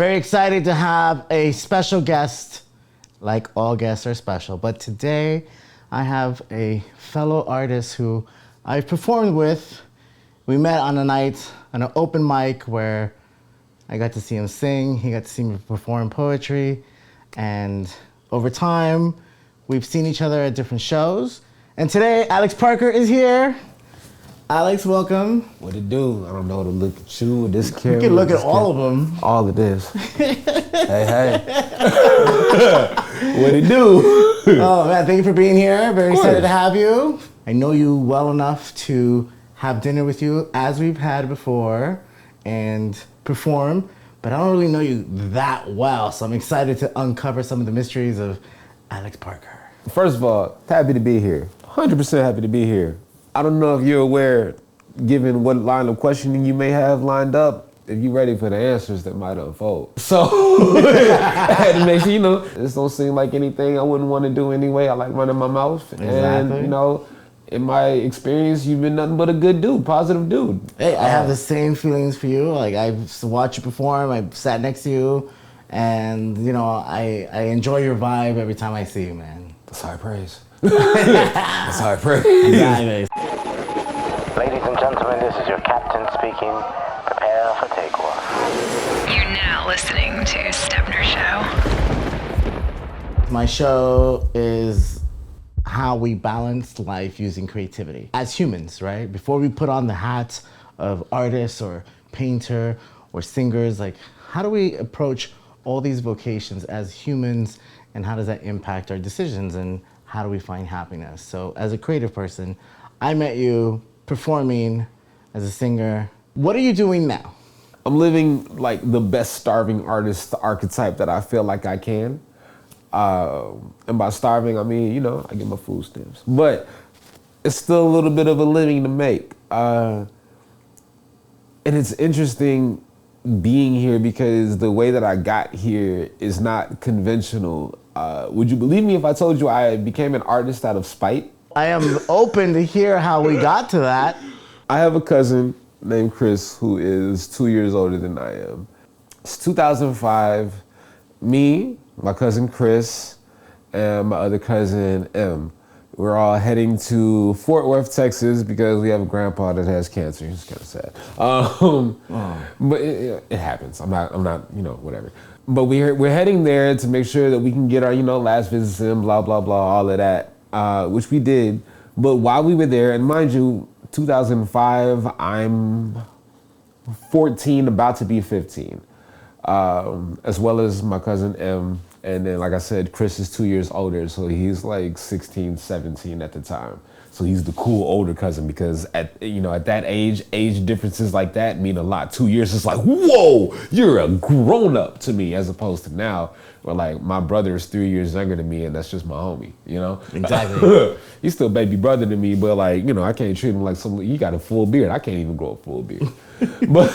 Very excited to have a special guest. Like all guests are special, but today I have a fellow artist who I've performed with. We met on an open mic where I got to see him sing, he got to see me perform poetry, and over time, we've seen each other at different shows. And today, Alex Parker is here. Alex, welcome. What it do? I don't know to look at you with this camera. You can look at all of them. All of this. hey. What it do? Oh man, thank you for being here. Very excited to have you. I know you well enough to have dinner with you as we've had before and perform, but I don't really know you that well, so I'm excited to uncover some of the mysteries of Alex Parker. First of all, happy to be here. 100% happy to be here. I don't know if you're aware, given what line of questioning you may have lined up, if you're ready for the answers that might unfold. So, I had to make sure, this don't seem like anything I wouldn't want to do anyway. I like running my mouth. Exactly. And, in my experience, you've been nothing but a good dude, positive dude. Hey, I have the same feelings for you. Like, I've watched you perform, I've sat next to you, and, I enjoy your vibe every time I see you, man. That's high praise. That's high praise. Exactly. Ladies and gentlemen, this is your captain speaking. Prepare for takeoff. You're now listening to Stebner Show. My show is how we balance life using creativity. As humans, right? Before we put on the hat of artist or painter or singers, like how do we approach all these vocations as humans, and how does that impact our decisions, and how do we find happiness? So as a creative person, I met you performing as a singer. What are you doing now? I'm living like the best starving artist archetype that I feel like I can. And by starving, I mean, I get my food stamps. But it's still a little bit of a living to make. And it's interesting being here because the way that I got here is not conventional. Would you believe me if I told you I became an artist out of spite? I am open to hear how we got to that. I have a cousin named Chris who is 2 years older than I am. It's 2005. Me, my cousin Chris, and my other cousin M. We're all heading to Fort Worth, Texas, because we have a grandpa that has cancer. It's kind of sad. But it happens. I'm not, whatever. But we're heading there to make sure that we can get our, last visits in, blah, blah, blah, all of that, which we did. But while we were there, and mind you, 2005, I'm 14, about to be 15, as well as my cousin M. And then, like I said, Chris is 2 years older, so he's like 16, 17 at the time. So he's the cool older cousin because at that age differences like that mean a lot. 2 years is like, whoa, you're a grown up to me, as opposed to now where like my brother is 3 years younger than me and that's just my homie, Exactly. He's still baby brother to me, but like, I can't treat him like he got a full beard. I can't even grow a full beard. But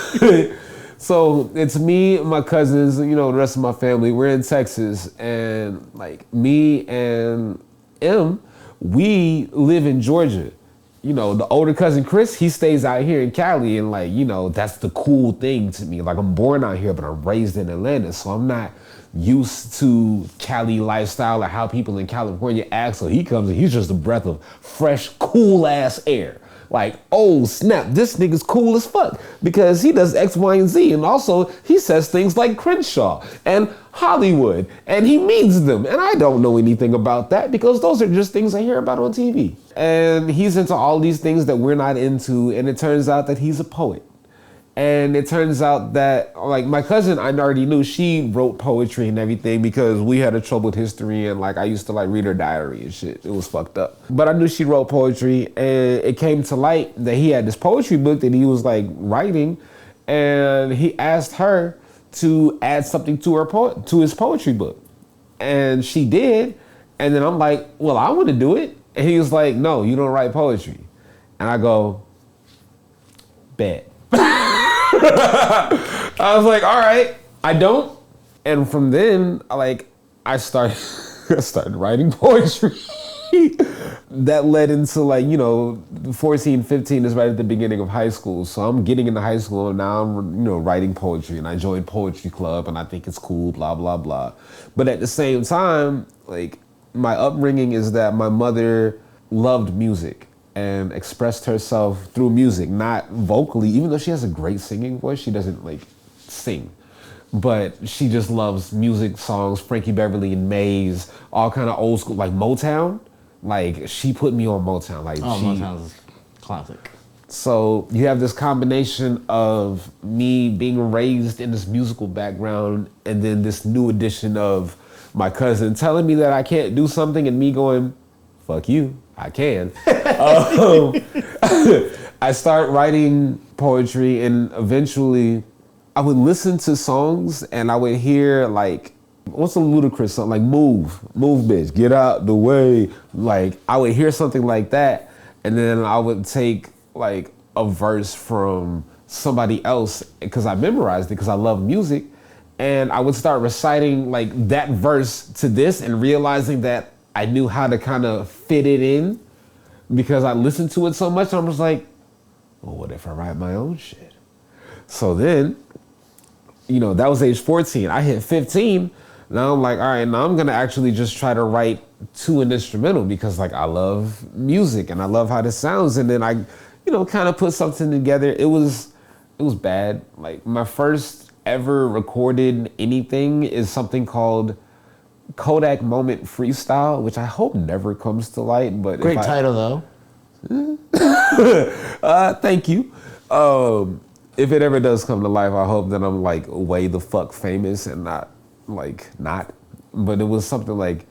so it's me, my cousins, the rest of my family. We're in Texas, and like me and M, we live in Georgia. The older cousin Chris, he stays out here in Cali, and like, that's the cool thing to me. Like I'm born out here, but I'm raised in Atlanta, so I'm not used to Cali lifestyle or how people in California act. So he comes and he's just a breath of fresh, cool ass air. Like, oh snap, this nigga's cool as fuck because he does X, Y, and Z. And also he says things like Crenshaw and Hollywood and he means them. And I don't know anything about that because those are just things I hear about on TV. And he's into all these things that we're not into. And it turns out that he's a poet. And it turns out that, like, my cousin, I already knew she wrote poetry and everything because we had a troubled history and, like, I used to, like, read her diary and shit. It was fucked up. But I knew she wrote poetry, and it came to light that he had this poetry book that he was, like, writing, and he asked her to add something to his poetry book. And she did, and then I'm like, well, I want to do it. And he was like, no, you don't write poetry. And I go, bet. I was like, all right, I don't. And from then, I started writing poetry. that led into like, 14, 15 is right at the beginning of high school. So I'm getting into high school and now I'm, writing poetry, and I joined poetry club and I think it's cool, blah, blah, blah. But at the same time, like, my upbringing is that my mother loved music and expressed herself through music, not vocally. Even though she has a great singing voice, she doesn't like sing. But she just loves music, songs, Frankie Beverly and Maze, all kind of old school, like Motown. Like, she put me on Motown. Like, Motown's classic. So you have this combination of me being raised in this musical background and then this new addition of my cousin telling me that I can't do something and me going, fuck you, I can. I start writing poetry, and eventually I would listen to songs and I would hear like, what's a ludicrous song? Like move bitch, get out the way. Like, I would hear something like that, and then I would take like a verse from somebody else because I memorized it because I love music, and I would start reciting like that verse to this and realizing that I knew how to kind of fit it in because I listened to it so much. And I was like, well, what if I write my own shit? So then, that was age 14. I hit 15. Now I'm like, all right, now I'm gonna actually just try to write to an instrumental because like I love music and I love how this sounds. And then I, kind of put something together. It was bad. Like, my first ever recorded anything is something called Kodak Moment Freestyle, which I hope never comes to light. But Great title though. Thank you. If it ever does come to life, I hope that I'm like way the fuck famous and not. But it was something like,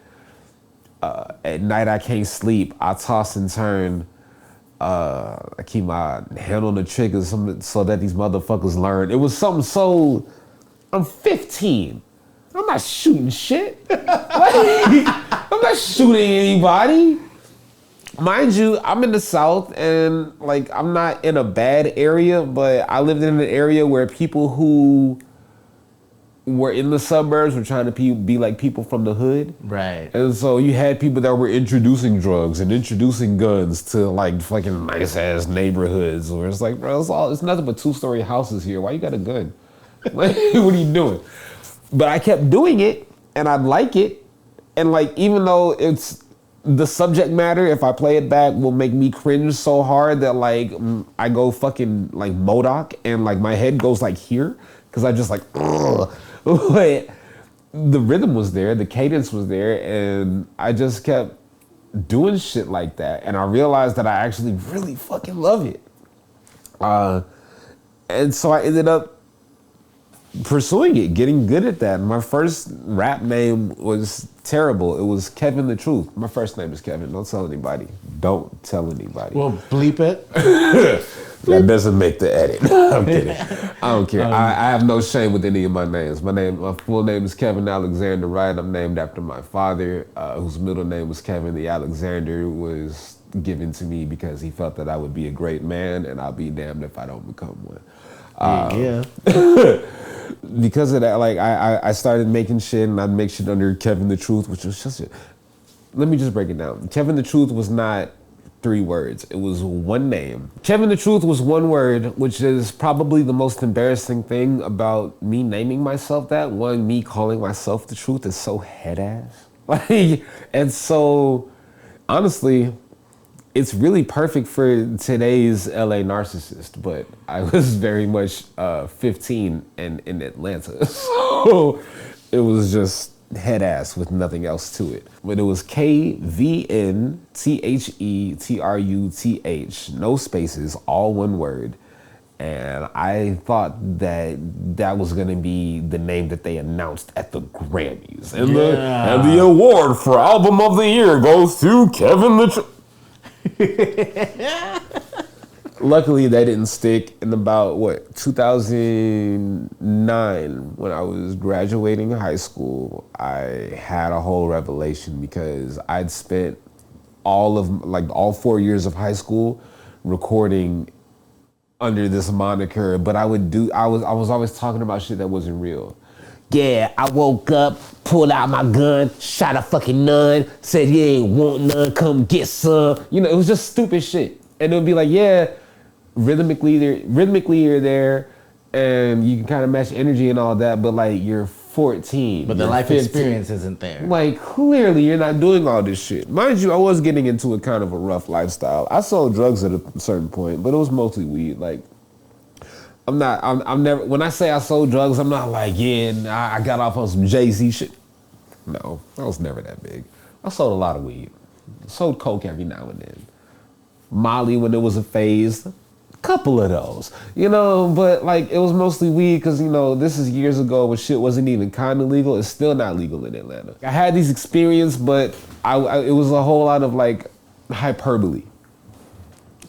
at night I can't sleep, I toss and turn, I keep my hand on the trigger so that these motherfuckers learn. It was something so, I'm 15, I'm not shooting shit. I'm not shooting anybody. Mind you, I'm in the South and like I'm not in a bad area, but I lived in an area where people who were in the suburbs were trying to be like people from the hood. Right. And so you had people that were introducing drugs and introducing guns to like fucking nice ass neighborhoods where it's like, bro, it's nothing but 2-story houses here. Why you got a gun? Like, what are you doing? But I kept doing it and I'd like it. And like, even though it's the subject matter, if I play it back, will make me cringe so hard that like I go fucking like MODOK and like my head goes like here. Cause I just like, ugh. But the rhythm was there, the cadence was there, and I just kept doing shit like that. And I realized that I actually really fucking love it. And so I ended up pursuing it, getting good at that. And my first rap name was terrible. It was Kevin the Truth. My first name is Kevin. Don't tell anybody. Don't tell anybody. Well, bleep it. That doesn't make the edit. I'm kidding. I don't care. I have no shame with any of my names. My full name is Kevin Alexander Wright. I'm named after my father, whose middle name was Kevin. The Alexander was given to me because he felt that I would be a great man, and I'll be damned if I don't become one. Yeah. Because of that, like I started making shit, and I'd make shit under Kevin the Truth, which was just. Let me just break it down. Kevin the Truth was not 3 words. It was one name. Kevin the Truth was one word, which is probably the most embarrassing thing about me naming myself that. One, me calling myself the truth is so head ass. Like, and so honestly, it's really perfect for today's LA narcissist, but I was very much 15 and in Atlanta. So it was just head ass with nothing else to it. But it was KVNTHETRUTH, no spaces, all one word. And I thought that was gonna be the name that they announced at the Grammys. And, the award for Album of the Year goes to Kevin the Luckily, that didn't stick. In about, 2009, when I was graduating high school, I had a whole revelation because I'd spent all 4 years of high school recording under this moniker, but I was always talking about shit that wasn't real. Yeah, I woke up pulled out my gun, shot a fucking nun, said you ain't want none, come get some. You know, it was just stupid shit. And it would be like, yeah, rhythmically you're there, and you can kind of match energy and all that, but like you're 14. But the life 15. experience isn't there. Like, clearly you're not doing all this shit. Mind you, I was getting into a kind of a rough lifestyle. I sold drugs at a certain point, but it was mostly weed. Like, I'm never, when I say I sold drugs, I'm not like, yeah, I got off on some Jay-Z shit. No, I was never that big. I sold a lot of weed. Sold coke every now and then. Molly when it was a phase. Couple of those, you know, but like it was mostly weed because, you know, this is years ago when shit wasn't even kind of legal. It's still not legal in Atlanta. I had these experiences, but it was a whole lot of like hyperbole.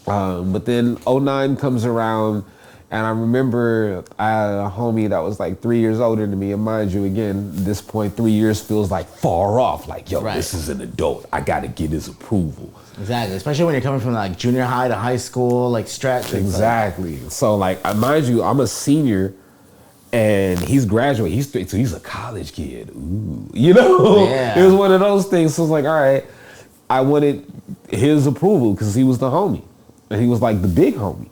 But then 09 comes around, and I remember I had a homie that was like 3 years older than me. And mind you, again, at this point, 3 years feels like far off. Like, yo, Right. This is an adult. I got to get his approval. Exactly, especially when you're coming from like junior high to high school, like stretch. Exactly. So like, mind you, I'm a senior, and he's graduating. So he's a college kid. Ooh, you know, Yeah. It was one of those things. So it's like, all right, I wanted his approval because he was the homie, and he was like the big homie.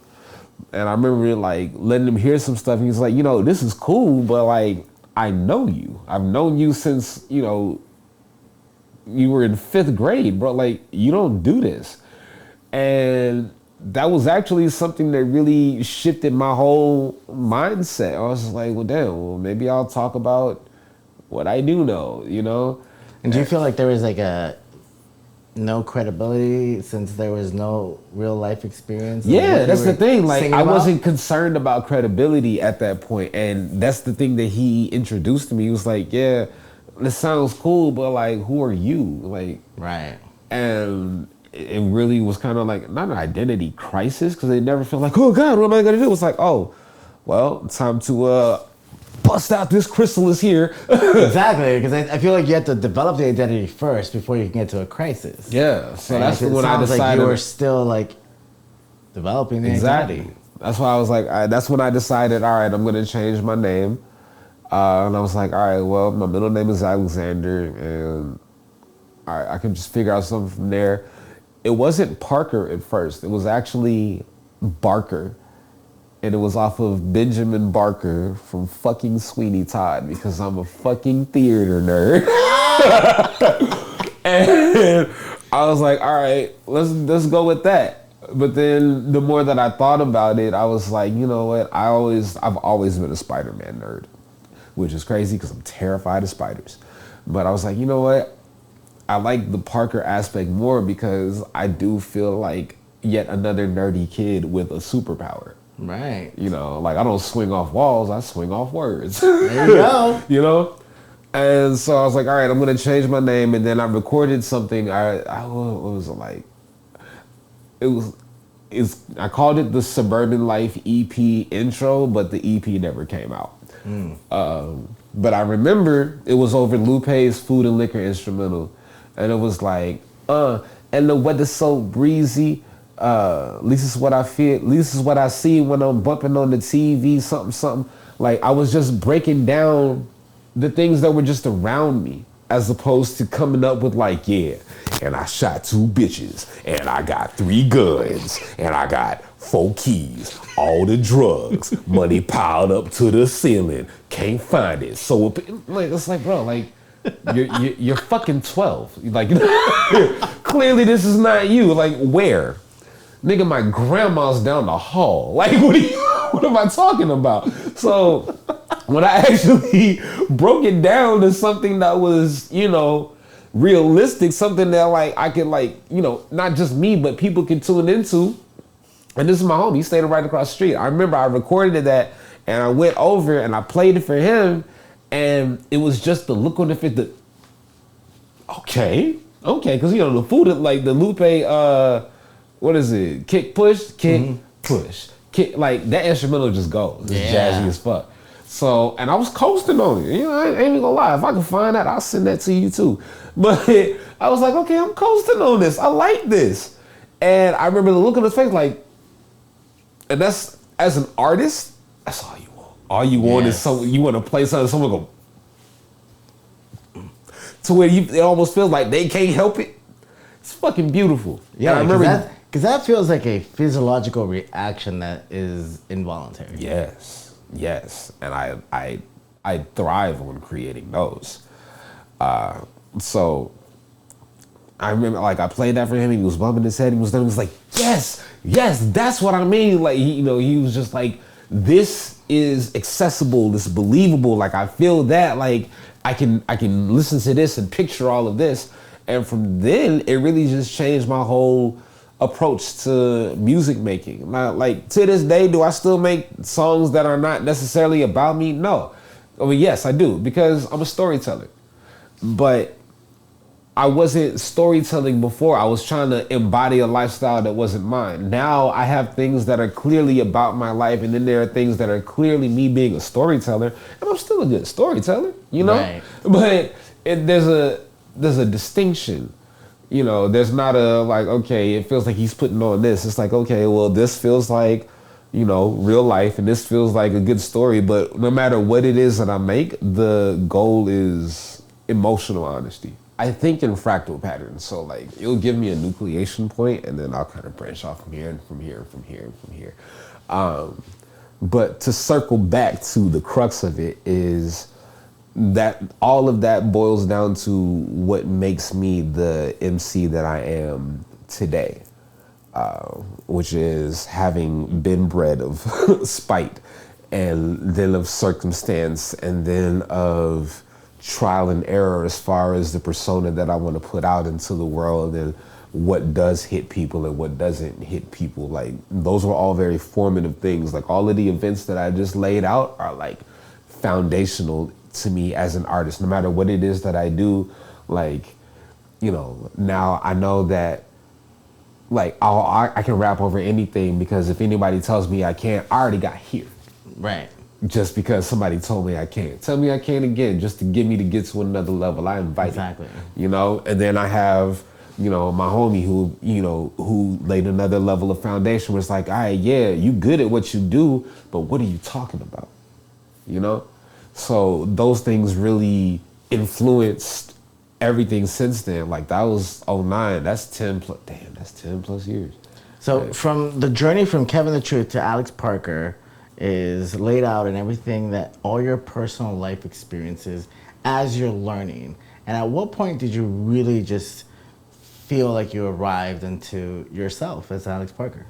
And I remember like letting him hear some stuff. And he's like, you know, this is cool, but like, I know you. I've known you since, you know, you were in 5th grade, bro. Like, you don't do this. And that was actually something that really shifted my whole mindset. I was just like, well, damn, well, maybe I'll talk about what I do know, you know? And do you feel like there was like no credibility since there was no real life experience? Yeah, that's the thing. Like, I about? wasn't concerned about credibility at that point. And that's the thing that he introduced to me. He was like, yeah, this sounds cool, but like, who are you? Like, Right. and it really was kind of like, not an identity crisis, because they never felt like, oh God, what am I gonna do? It's like, oh, well, time to bust out this chrysalis here. Exactly, because I feel like you have to develop the identity first before you can get to a crisis. Yeah, so And that's it when I sounds like decided. you were still like developing the Exactly. identity. That's why I was like, that's when I decided, all right, I'm gonna change my name. And I was like, all right, well, my middle name is Alexander, and all right, I can just figure out something from there. It wasn't Parker at first. It was actually Barker. And it was off of Benjamin Barker from fucking Sweeney Todd, because I'm a fucking theater nerd. And I was like, all right, let's go with that. But then the more that I thought about it, I was like, you know what? I've always been a Spider-Man nerd, which is crazy because I'm terrified of spiders. But I was like, you know what? I like the Parker aspect more because I do feel like yet another nerdy kid with a superpower. Right. You know, like I don't swing off walls, I swing off words. There you go. You know? And so I was like, all right, I'm gonna change my name. And then I recorded something. What was it like? I called it the Suburban Life EP intro, but the EP never came out. But I remember it was over Lupe's Food and Liquor instrumental. And it was like, and the weather's so breezy. At least is what I feel. At least is what I see when I'm bumping on the TV, something. Like, I was just breaking down the things that were just around me, as opposed to coming up with like, yeah, and I shot 2 bitches, and I got 3 guns, and I got 4 keys, all the drugs, money piled up to the ceiling, can't find it. So like, it's like, bro, like, you're fucking 12. Like, clearly this is not you. Like, where? Nigga, my grandma's down the hall. Like, what am I talking about? So when I actually broke it down to something that was, you know, realistic, something that like I could, like, you know, not just me, but people can tune into. And this is my homie. He stayed right across the street. I remember I recorded that and I went over and I played it for him. And it was just the look on the face. Okay. Because, you know, the food, like the Lupe, what is it? Kick, push, push. Kick, like that instrumental just goes. It's jazzy as fuck. So, and I was coasting on it. You know, I ain't even gonna lie. If I can find that, I'll send that to you too. But I was like, okay, I'm coasting on this. I like this. And I remember the look on his face, like, and that's, as an artist, that's all you want. All you want is you want to play something, someone go, to where it almost feels like they can't help it. It's fucking beautiful. Yeah, and I remember because that feels like a physiological reaction that is involuntary. Yes, and I thrive on creating those. So I remember, like, I played that for him. He was bumping his head. He was done. He was like, yes, that's what I mean. Like, he was just like, this is accessible. This is believable. Like, I feel that. Like, I can listen to this and picture all of this. And from then, it really just changed my whole approach to music making. Now, like, to this day, do I still make songs that are not necessarily about me? No. I mean, yes, I do, because I'm a storyteller. But I wasn't storytelling before. I was trying to embody a lifestyle that wasn't mine. Now I have things that are clearly about my life, and then there are things that are clearly me being a storyteller, and I'm still a good storyteller, you know? Right. But there's a distinction. You know, there's not a, like, okay, it feels like he's putting on this. It's like, okay, well, this feels like, you know, real life, and this feels like a good story. But no matter what it is that I make, the goal is emotional honesty. I think in fractal patterns. So, like, it'll give me a nucleation point, and then I'll kind of branch off from here and from here and from here and from here. But to circle back to the crux of it is that all of that boils down to what makes me the MC that I am today, which is having been bred of spite, and then of circumstance, and then of trial and error as far as the persona that I want to put out into the world, and what does hit people and what doesn't hit people. Like, those were all very formative things. Like, all of the events that I just laid out are like foundational to me as an artist. No matter what it is that I do, like, you know, now I know that, like, I can rap over anything, because if anybody tells me I can't, I already got here. Right. Just because somebody told me I can't. Tell me I can't again, just to get me to get to another level. I invite Exactly. it. You know, and then I have, you know, my homie who laid another level of foundation, where it's like, all right, yeah, you good at what you do, but what are you talking about? You know? So those things really influenced everything since then. Like, that was 09. That's 10 plus years. So Yeah. from the journey from Kevin the Truth to Alex Parker is laid out in everything, that all your personal life experiences as you're learning. And at what point did you really just feel like you arrived into yourself as Alex Parker?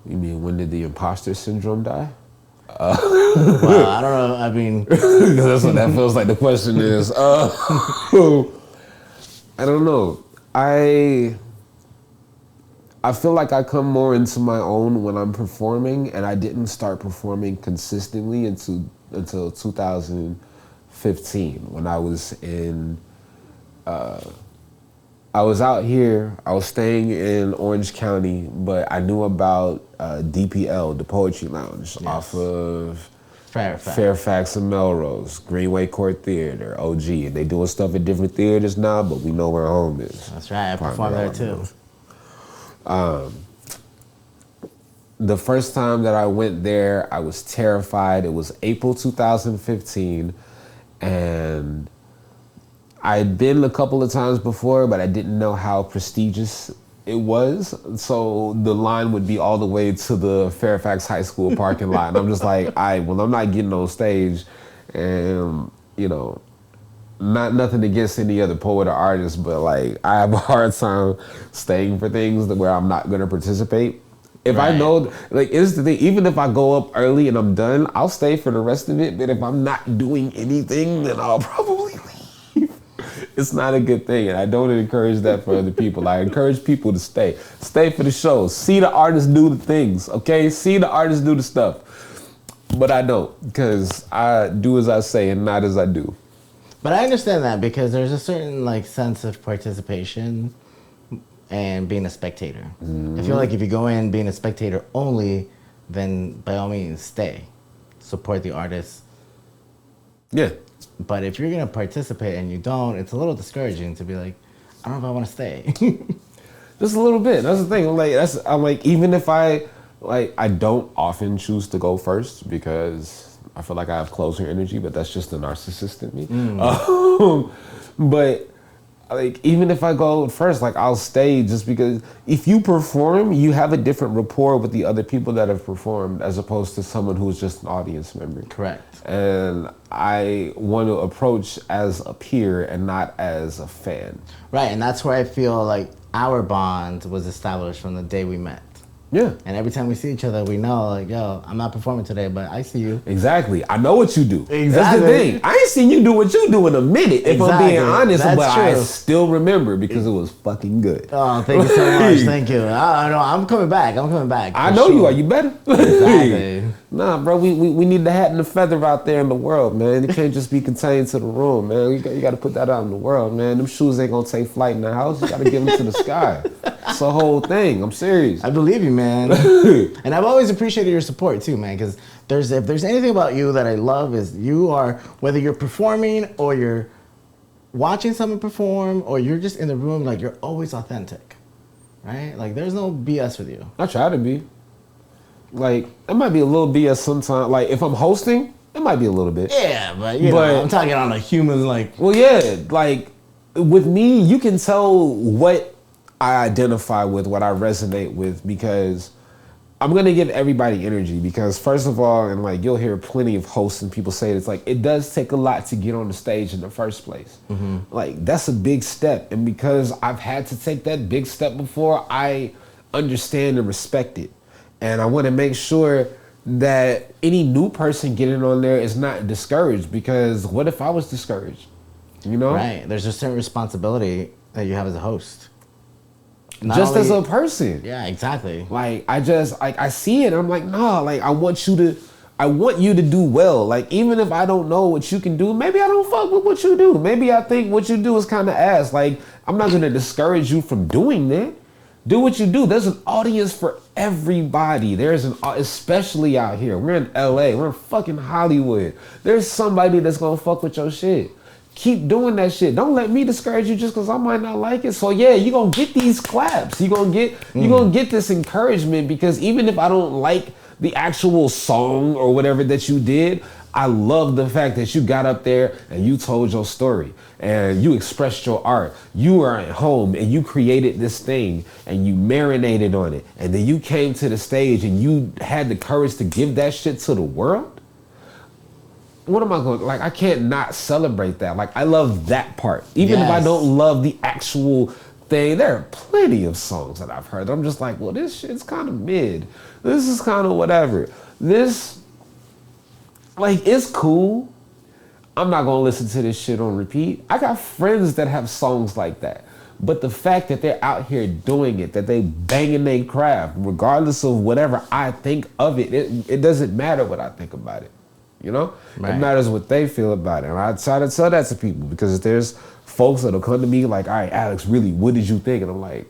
You mean, when did the imposter syndrome die? Well, I don't know. I mean, That's what that feels like the question is. I don't know. I feel like I come more into my own when I'm performing, and I didn't start performing consistently until 2015, when I was in, I was out here, I was staying in Orange County, but I knew about DPL, the Poetry Lounge, Yes. off of Fairfax and Melrose, Greenway Court Theater, OG. And they doing stuff at different theaters now, but we know where home is. That's right. I performed there too. The first time that I went there, I was terrified. It was April 2015, and I'd been a couple of times before, but I didn't know how prestigious it was. So the line would be all the way to the Fairfax High School parking lot. And I'm just like, well, I'm not getting on stage. And, you know, nothing against any other poet or artist, but, like, I have a hard time staying for things where I'm not going to participate. If I know, like, it's the thing, even if I go up early and I'm done, I'll stay for the rest of it. But if I'm not doing anything, then I'll probably leave. It's not a good thing, and I don't encourage that for other people. I encourage people to stay. Stay for the show. See the artists do the things, okay? See the artists do the stuff. But I don't, because I do as I say and not as I do. But I understand that, because there's a certain, like, sense of participation and being a spectator. I feel like if you go in being a spectator only, then by all means stay. Support the artist. Yeah. But if you're gonna participate and you don't, it's a little discouraging to be like, I don't know if I want to stay. Just a little bit. That's the thing. I'm like, even if I don't often choose to go first, because I feel like I have closer energy, but that's just the narcissist in me. But like, even if I go first, like, I'll stay, just because if you perform, you have a different rapport with the other people that have performed as opposed to someone who's just an audience member. Correct. And I want to approach as a peer and not as a fan. Right, and that's where I feel like our bond was established from the day we met. Yeah. And every time we see each other, we know, like, yo, I'm not performing today, but I see you. Exactly. I know what you do. Exactly. That's the thing. I ain't seen you do what you do in a minute, if I'm being honest, That's but true. I still remember because it was fucking good. Oh, thank you so much. Thank you. I'm coming back. I know you are. You better. Exactly. Nah, bro, we need the hat and the feather out there in the world, man. It can't just be contained to the room, man. You got to put that out in the world, man. Them shoes ain't going to take flight in the house. You got to give them to the sky. It's the whole thing. I'm serious. I believe you, man. And I've always appreciated your support too, man, because if there's anything about you that I love is you are, whether you're performing or you're watching someone perform or you're just in the room, like, you're always authentic, right? Like, there's no BS with you. I try to be. Like, it might be a little BS sometimes. Like, if I'm hosting, it might be a little bit. Yeah, but you know, I'm talking on a human, like. Well, yeah, like, with me, you can tell what I identify with, what I resonate with, because I'm going to give everybody energy. Because first of all, and like, you'll hear plenty of hosts and people say it's like, it does take a lot to get on the stage in the first place. Mm-hmm. Like, that's a big step. And because I've had to take that big step before, I understand and respect it. And I want to make sure that any new person getting on there is not discouraged, because what if I was discouraged? You know? Right. There's a certain responsibility that you have as a host. Not just only, as a person. Yeah, exactly. Like, I see it. I'm like, nah, like, I want you to do well. Like, even if I don't know what you can do, maybe I don't fuck with what you do. Maybe I think what you do is kind of ass. Like, I'm not going to discourage you from doing that. Do what you do. There's an audience for everybody. Especially out here. We're in LA. We're in fucking Hollywood. There's somebody that's going to fuck with your shit. Keep doing that shit. Don't let me discourage you just because I might not like it. So yeah, you're going to get these claps. You're going to get this encouragement, because even if I don't like the actual song or whatever that you did, I love the fact that you got up there and you told your story and you expressed your art. You were at home and you created this thing and you marinated on it. And then you came to the stage and you had the courage to give that shit to the world. What am I going to, like, I can't not celebrate that. Like, I love that part. Even if I don't love the actual thing, there are plenty of songs that I've heard that I'm just like, well, this shit's kind of mid. This is kind of whatever. This, like, it's cool. I'm not going to listen to this shit on repeat. I got friends that have songs like that. But the fact that they're out here doing it, that they banging their craft, regardless of whatever I think of it, it doesn't matter what I think about it. You know? Right. It matters what they feel about it. And I try to tell that to people, because if there's folks that'll come to me like, all right, Alex, really, what did you think? And I'm like,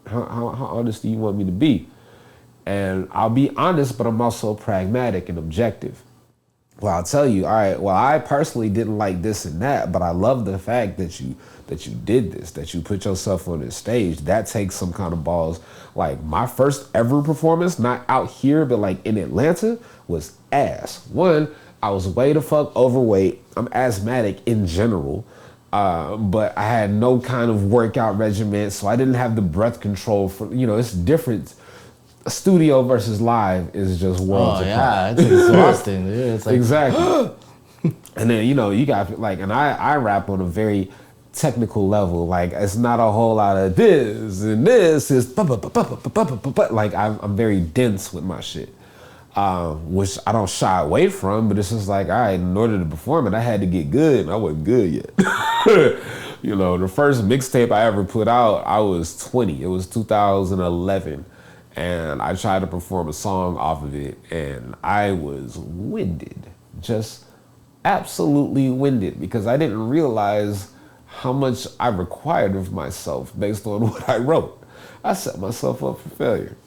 how honest do you want me to be? And I'll be honest, but I'm also pragmatic and objective. Well, I'll tell you, all right, well, I personally didn't like this and that, but I love the fact that you did this, that you put yourself on this stage. That takes some kind of balls. Like, my first ever performance, not out here, but like in Atlanta, was ass. One, I was way the fuck overweight. I'm asthmatic in general, but I had no kind of workout regimen, so I didn't have the breath control for, it's different. Studio versus live is just worlds apart. Yeah, it's exhausting, dude. It's like, exactly. And then, you got, like, and I rap on a very technical level. Like, it's not a whole lot of this and this is like, I'm very dense with my shit, which I don't shy away from, but it's just like, all right, in order to perform it, I had to get good, and I wasn't good yet. The first mixtape I ever put out, I was 20. It was 2011. And I tried to perform a song off of it, and I was winded, just absolutely winded, because I didn't realize how much I required of myself based on what I wrote. I set myself up for failure.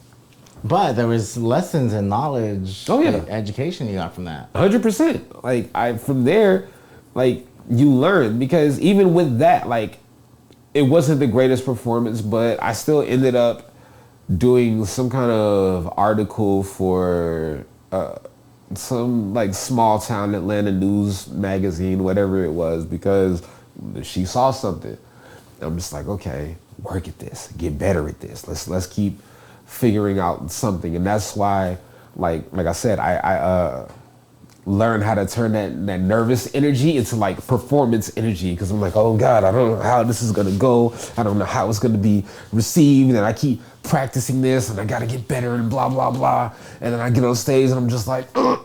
But there was lessons and knowledge, and education you got from that. 100%. Like, from there, like, you learn, because even with that, like, it wasn't the greatest performance, but I still ended up doing some kind of article for some like small town Atlanta news magazine, whatever it was, because she saw something. I'm just like, okay, work at this, get better at this. Let's keep figuring out something. And that's why, like I said, I learned how to turn that nervous energy into like performance energy, because I'm like, oh God, I don't know how this is gonna go. I don't know how it's gonna be received. And I keep practicing this and I gotta get better and blah, blah, blah. And then I get on stage and I'm just like, ugh.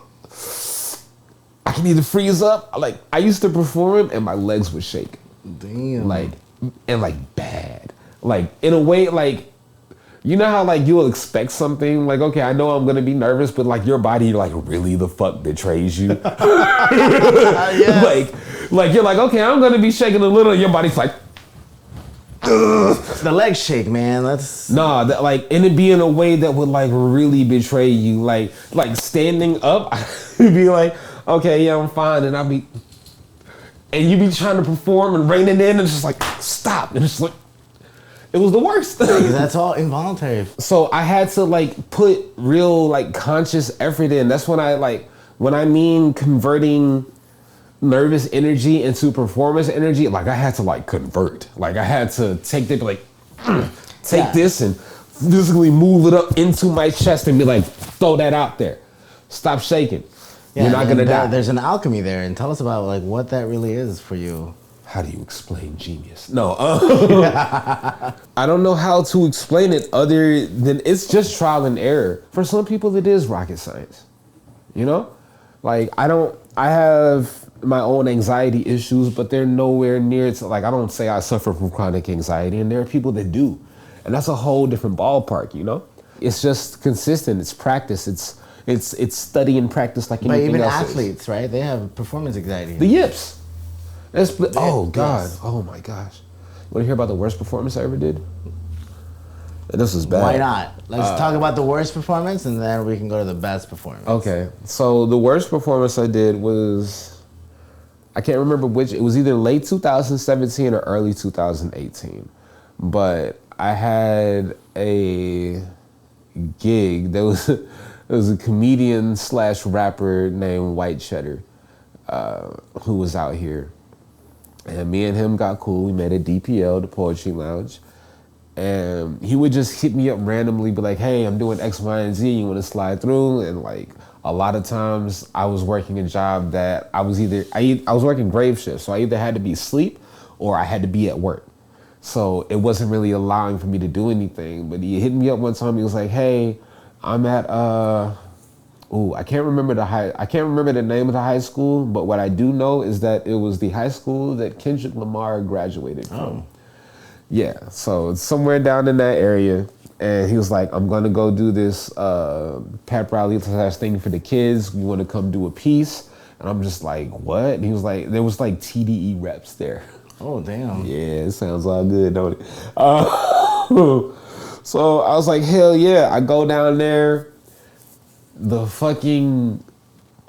I can either freeze up. Like, I used to perform and my legs would shake. Damn. Like, and like bad. Like, in a way, like, you know how like you'll expect something, like, okay, I know I'm gonna be nervous, but like your body like really the fuck betrays you. Yes. Like you're like, okay, I'm gonna be shaking a little, your body's like, ugh. The leg shake, man. That's Nah, that, like, and it be in a way that would like really betray you. Like standing up, I'd be like, okay, yeah, I'm fine, and I'll be, and you be trying to perform and rein it in, and it's just like, stop, and it's like, it was the worst. that's all involuntary. So I had to like put real like conscious effort in. That's when when I mean converting nervous energy into performance energy, like I had to like convert. Like I had to take this and physically move it up into my chest and be like, throw that out there. Stop shaking. Yeah, You're not gonna die. There's an alchemy there, and tell us about like what that really is for you. How do you explain genius? No, I don't know how to explain it other than it's just trial and error. For some people, it is rocket science. You know, like I have my own anxiety issues, but they're nowhere near to like, I don't say I suffer from chronic anxiety, and there are people that do, and that's a whole different ballpark. You know, it's just consistent. It's practice. It's study and practice like anything But even else athletes, is. right? They have performance anxiety. The yips. Oh God! Yes. Oh my gosh! You want to hear about the worst performance I ever did? And this was bad. Why not? Let's talk about the worst performance, and then we can go to the best performance. Okay, so the worst performance I did was, I can't remember which. It was either late 2017 or early 2018, but I had a gig. There was a comedian / rapper named White Cheddar, who was out here. And me and him got cool. We met at DPL, the Poetry Lounge. And he would just hit me up randomly, be like, hey, I'm doing X, Y, and Z. You want to slide through? And like a lot of times I was working a job that I was working grave shifts. So I either had to be asleep or I had to be at work. So it wasn't really allowing for me to do anything. But he hit me up one time. He was like, hey, I'm at, I can't remember the name of the high school, but what I do know is that it was the high school that Kendrick Lamar graduated from. Oh. Yeah, so it's somewhere down in that area, and he was like, I'm gonna go do this pep rally thing for the kids. You wanna come do a piece? And I'm just like, what? And he was like, there was like TDE reps there. Oh, damn. Yeah, it sounds all good, don't it? So I was like, hell yeah. I go down there. The fucking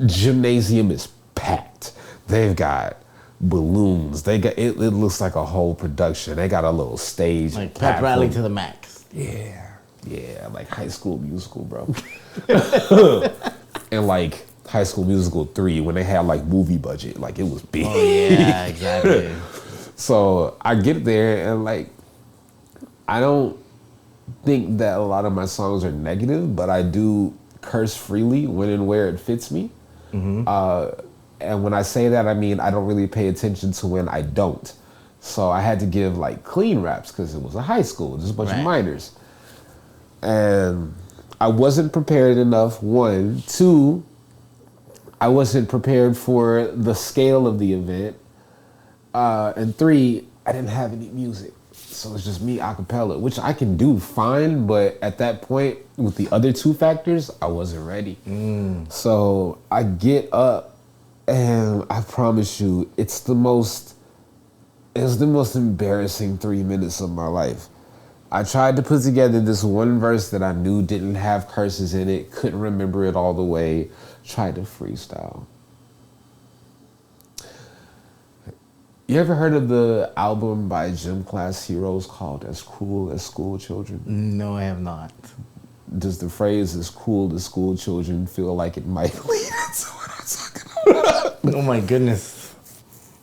gymnasium is packed. They've got balloons. It looks like a whole production. They got a little stage. Like pep rally to the max. Yeah, like High School Musical, bro. And like High School Musical 3 when they had like movie budget. Like it was big. Oh, yeah, exactly. So I get there and like, I don't think that a lot of my songs are negative, but I do curse freely when and where it fits me. Mm-hmm. And when I say that, I mean, I don't really pay attention to when I don't. So I had to give like clean raps because it was a high school, just a bunch of minors. And I wasn't prepared enough, 1. 2, I wasn't prepared for the scale of the event. And 3, I didn't have any music. So it's just me a cappella, which I can do fine, but at that point, with the other 2 factors, I wasn't ready. So I get up, and I promise you, it's the most embarrassing 3 minutes of my life. I tried to put together this one verse that I knew didn't have curses in it, couldn't remember it all the way, tried to freestyle. You ever heard of the album by Gym Class Heroes called As Cruel as School Children? No, I have not. does the phrase "as cool as school children" feel like it might lead into what I'm talking about? Oh my goodness.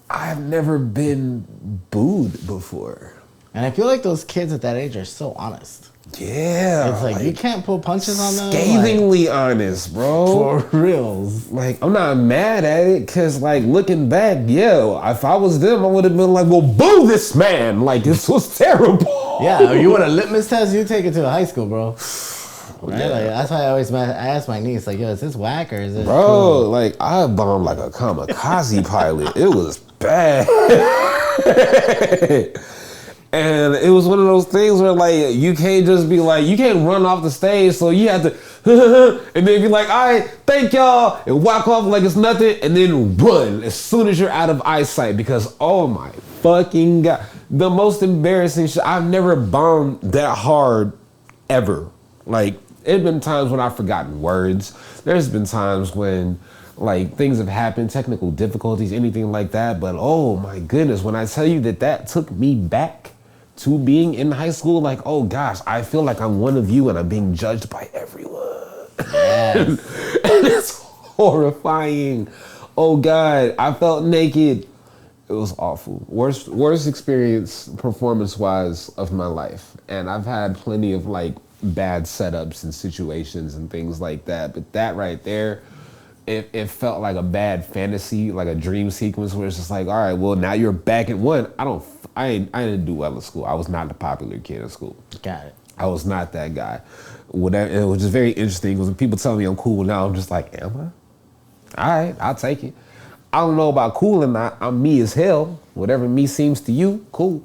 I've never been booed before. And I feel like those kids at that age are so honest. Yeah. It's like you can't pull punches on them. Scathingly honest, bro. For reals. Like, I'm not mad at it, because, like, looking back, yeah, if I was them, I would have been like, well, boo this man. Like, this was terrible. Yeah, you want a litmus test? You take it to high school, bro. Right? Yeah. Like, that's why I asked my niece, like, yo, is this whack or is it Bro, cool? like, I bombed like a kamikaze pilot. It was bad. And it was one of those things where, like, you can't just be like, you can't run off the stage, so you have to, and then be like, all right, thank y'all, and walk off like it's nothing, and then run as soon as you're out of eyesight, because, oh my fucking God, the most embarrassing shit, I've never bombed that hard, ever. Like, there's been times when I've forgotten words, there's been times when, like, things have happened, technical difficulties, anything like that, but oh my goodness, when I tell you that took me back to being in high school, like, oh gosh, I feel like I'm one of you and I'm being judged by everyone. Yes. And it's horrifying. Oh God, I felt naked. It was awful. Worst experience performance-wise of my life. And I've had plenty of, like, bad setups and situations and things like that. But that right there, it felt like a bad fantasy, like a dream sequence where it's just like, all right, well, now you're back at one. I didn't do well in school. I was not the popular kid in school. Got it. I was not that guy. Whatever, it was just very interesting because when people tell me I'm cool now, I'm just like, am I? All right, I'll take it. I don't know about cool or not. I'm me as hell. Whatever me seems to you, cool.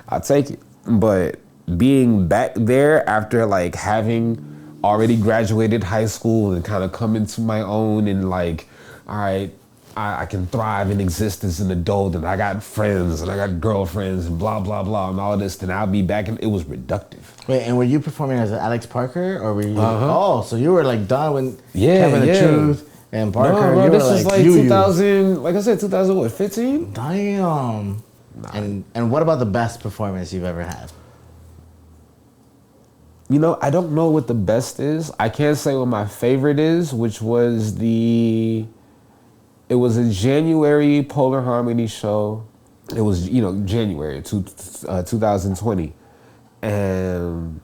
I'll take it. But being back there after, like, having already graduated high school and kind of come into my own and, like, all right, I can thrive and exist as an adult and I got friends and I got girlfriends and blah, blah, blah and all this, then I'll be back and it was reductive. Wait, and were you performing as Alex Parker or were you? Oh, so you were like done with Yeah, Kevin the yeah. Truth and Parker. No, bro, you this were was like you. 2000, like I said, 2015? Damn. And what about the best performance you've ever had? You know, I don't know what the best is. I can't say what my favorite is, which was it was a January Polar Harmony show. It was, you know, January 2020. And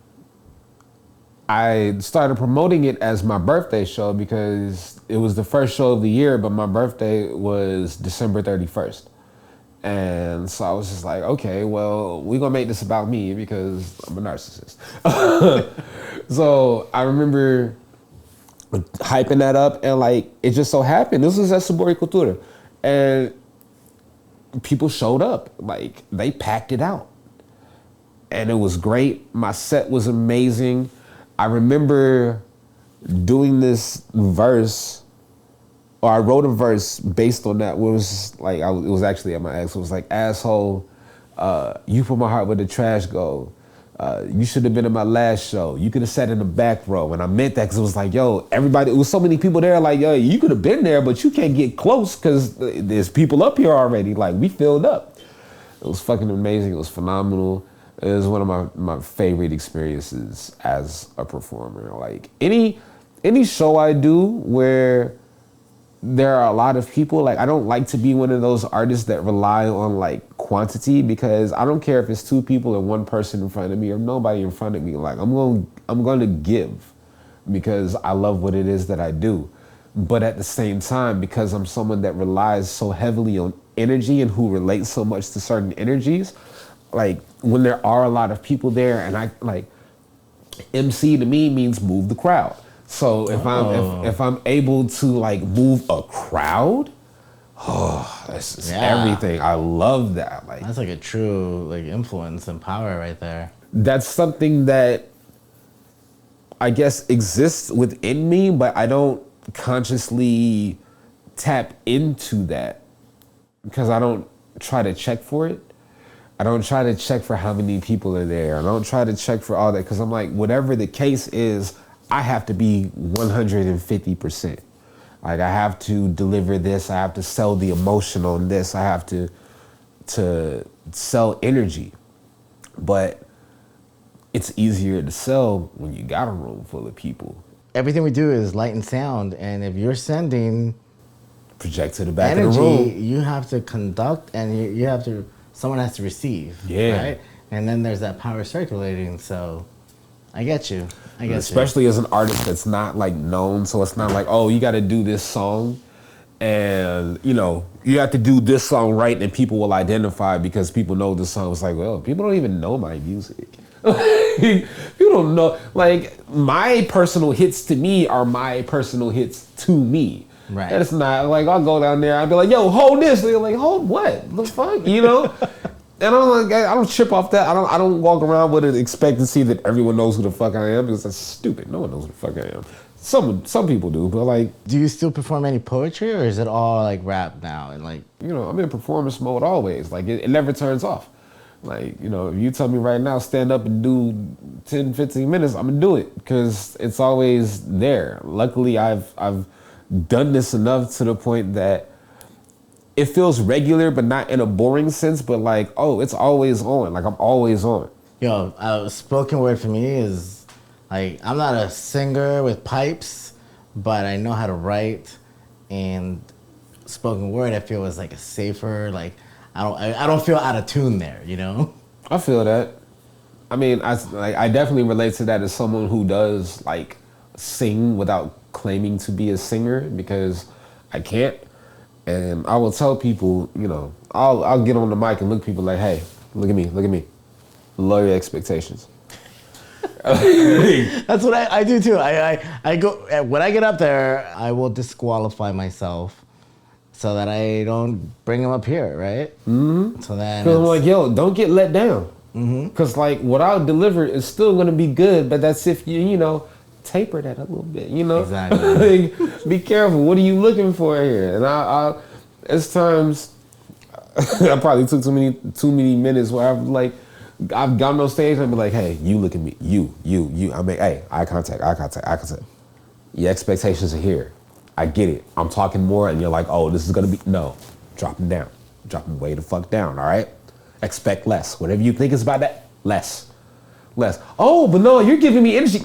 I started promoting it as my birthday show because it was the first show of the year, but my birthday was December 31st. And so I was just like, okay, well, we're gonna make this about me because I'm a narcissist. So I remember hyping that up and, like, it just so happened, this was at Sabor y Cultura, and people showed up, like, they packed it out. And it was great, my set was amazing. I remember doing this verse, or I wrote a verse based on that, where it was like, it was actually at my ex, it was like, asshole, you put my heart where the trash go. You should have been in my last show. You could have sat in the back row. And I meant that because it was like, yo, everybody, it was so many people there, like, yo, you could have been there, but you can't get close because there's people up here already. Like, we filled up. It was fucking amazing. It was phenomenal. It was one of my favorite experiences as a performer. Like, any show I do where there are a lot of people, like, I don't like to be one of those artists that rely on, like, quantity, because I don't care if it's two people or one person in front of me or nobody in front of me. Like, I'm going to give because I love what it is that I do. But at the same time, because I'm someone that relies so heavily on energy and who relates so much to certain energies, like, when there are a lot of people there, and I, like, MC to me means move the crowd. So if I'm able to, like, move a crowd, oh, that's just everything. I love that. Like, that's like a true, like, influence and power right there. That's something that I guess exists within me, but I don't consciously tap into that because I don't try to check for it. I don't try to check for how many people are there. I don't try to check for all that because I'm like, whatever the case is, I have to be 150%. Like, I have to deliver this. I have to sell the emotion on this. I have to sell energy. But it's easier to sell when you got a room full of people. Everything we do is light and sound, and if you're sending Project to the back energy, of the room. you have to conduct, and you have to. Someone has to receive. Yeah. Right. And then there's that power circulating. So, I get you. Especially as an artist that's not like known, so it's not like, oh, you got to do this song, and you know you have to do this song right, and people will identify because people know this song. It's like, well, people don't even know my music. You don't know. Like my personal hits to me are my personal hits to me. Right. And it's not like I'll go down there. I'll be like, yo, hold this. They're like, hold what? The fuck, you know? And I'm like, I don't chip off that. I don't walk around with an expectancy that everyone knows who the fuck I am, because that's stupid. No one knows who the fuck I am. Some people do, but like, Do you still perform any poetry, or is it all like rap now? And like, you know, I'm in performance mode always. Like it never turns off. Like, you know, if you tell me right now, stand up and do 10, 15 minutes, I'm gonna do it because it's always there. Luckily, I've done this enough to the point that it feels regular, but not in a boring sense, but like, oh, it's always on. Like I'm always on. spoken word for me is like, I'm not a singer with pipes, but I know how to write, and spoken word I feel is like a safer, like I don't feel out of tune there, you know? I feel that. I mean, I definitely relate to that as someone who does like sing without claiming to be a singer, because I can't. And I will tell people, you know, I'll get on the mic and look at people like, hey, look at me. Lower your expectations. That's what I do too. I go, when I get up there, I will disqualify myself so that I don't bring them up here, right? Mm-hmm. So then Because I'm like, yo, don't get let down. Because like what I'll deliver is still going to be good, but that's if you know, taper that a little bit, you know? Exactly. Like, be careful. What are you looking for here? And I it's times, I probably took too many minutes where I've gotten on stage and I've been like, hey, you look at me. You. I mean, hey, eye contact. Your expectations are here. I get it. I'm talking more and you're like, oh, this is going to be, no. Drop them down. Drop them way the fuck down, all right? Expect less. Whatever you think is about that, less. Oh, but no, you're giving me energy.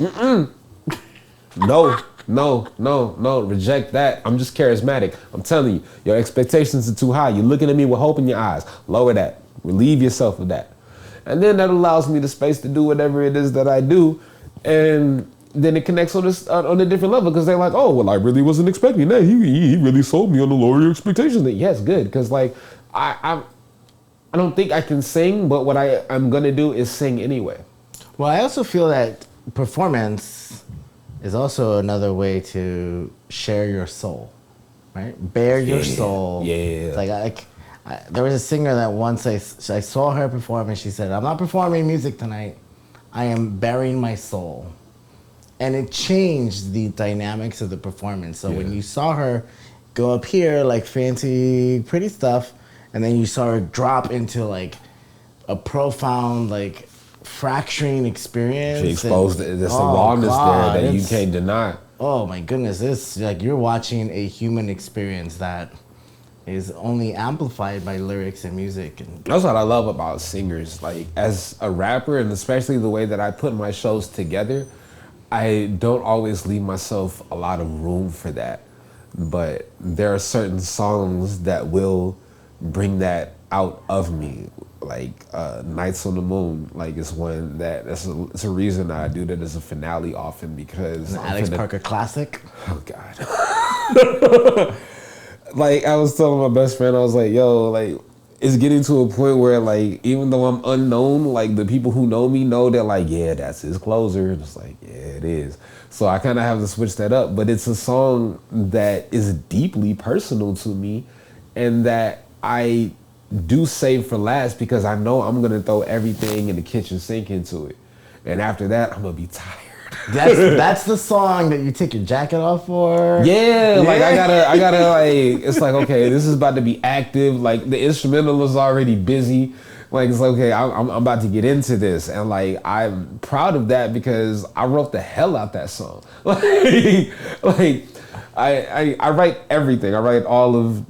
No, reject that. I'm just charismatic. I'm telling you, your expectations are too high. You're looking at me with hope in your eyes. Lower that. Relieve yourself of that. And then that allows me the space to do whatever it is that I do. And then it connects on a different level, because they're like, oh, well, I really wasn't expecting that. He really sold me on the lower your expectations. Yes, good. Because like, I don't think I can sing, but what I'm going to do is sing anyway. Well, I also feel that performance is also another way to share your soul, right? Bare your soul. Yeah. It's like there was a singer that once I saw her perform, and she said, I'm not performing music tonight. I am bearing my soul. And it changed the dynamics of the performance. So when you saw her go up here, like fancy, pretty stuff, and then you saw her drop into like a profound, like fracturing experience. She exposed there's a rawness there that you can't deny. Oh my goodness, it's like you're watching a human experience that is only amplified by lyrics and music. And that's what I love about singers. Like as a rapper, and especially the way that I put my shows together, I don't always leave myself a lot of room for that. But there are certain songs that will bring that out of me. Like Nights on the Moon, like it's one it's a reason I do that as a finale often, because Alex Parker classic. Oh God. Like I was telling my best friend, I was like, yo, like it's getting to a point where like even though I'm unknown, like the people who know me know that like, yeah, that's his closer. And it's like, yeah, it is. So I kind of have to switch that up. But it's a song that is deeply personal to me, and that I do save for last, because I know I'm gonna throw everything in the kitchen sink into it, and after that I'm gonna be tired. That's the song that you take your jacket off for. Yeah, like I gotta like, it's like, okay, this is about to be active. Like the instrumental is already busy. Like it's like, okay, I'm about to get into this, and like I'm proud of that because I wrote the hell out that song. Like I write everything. I write all of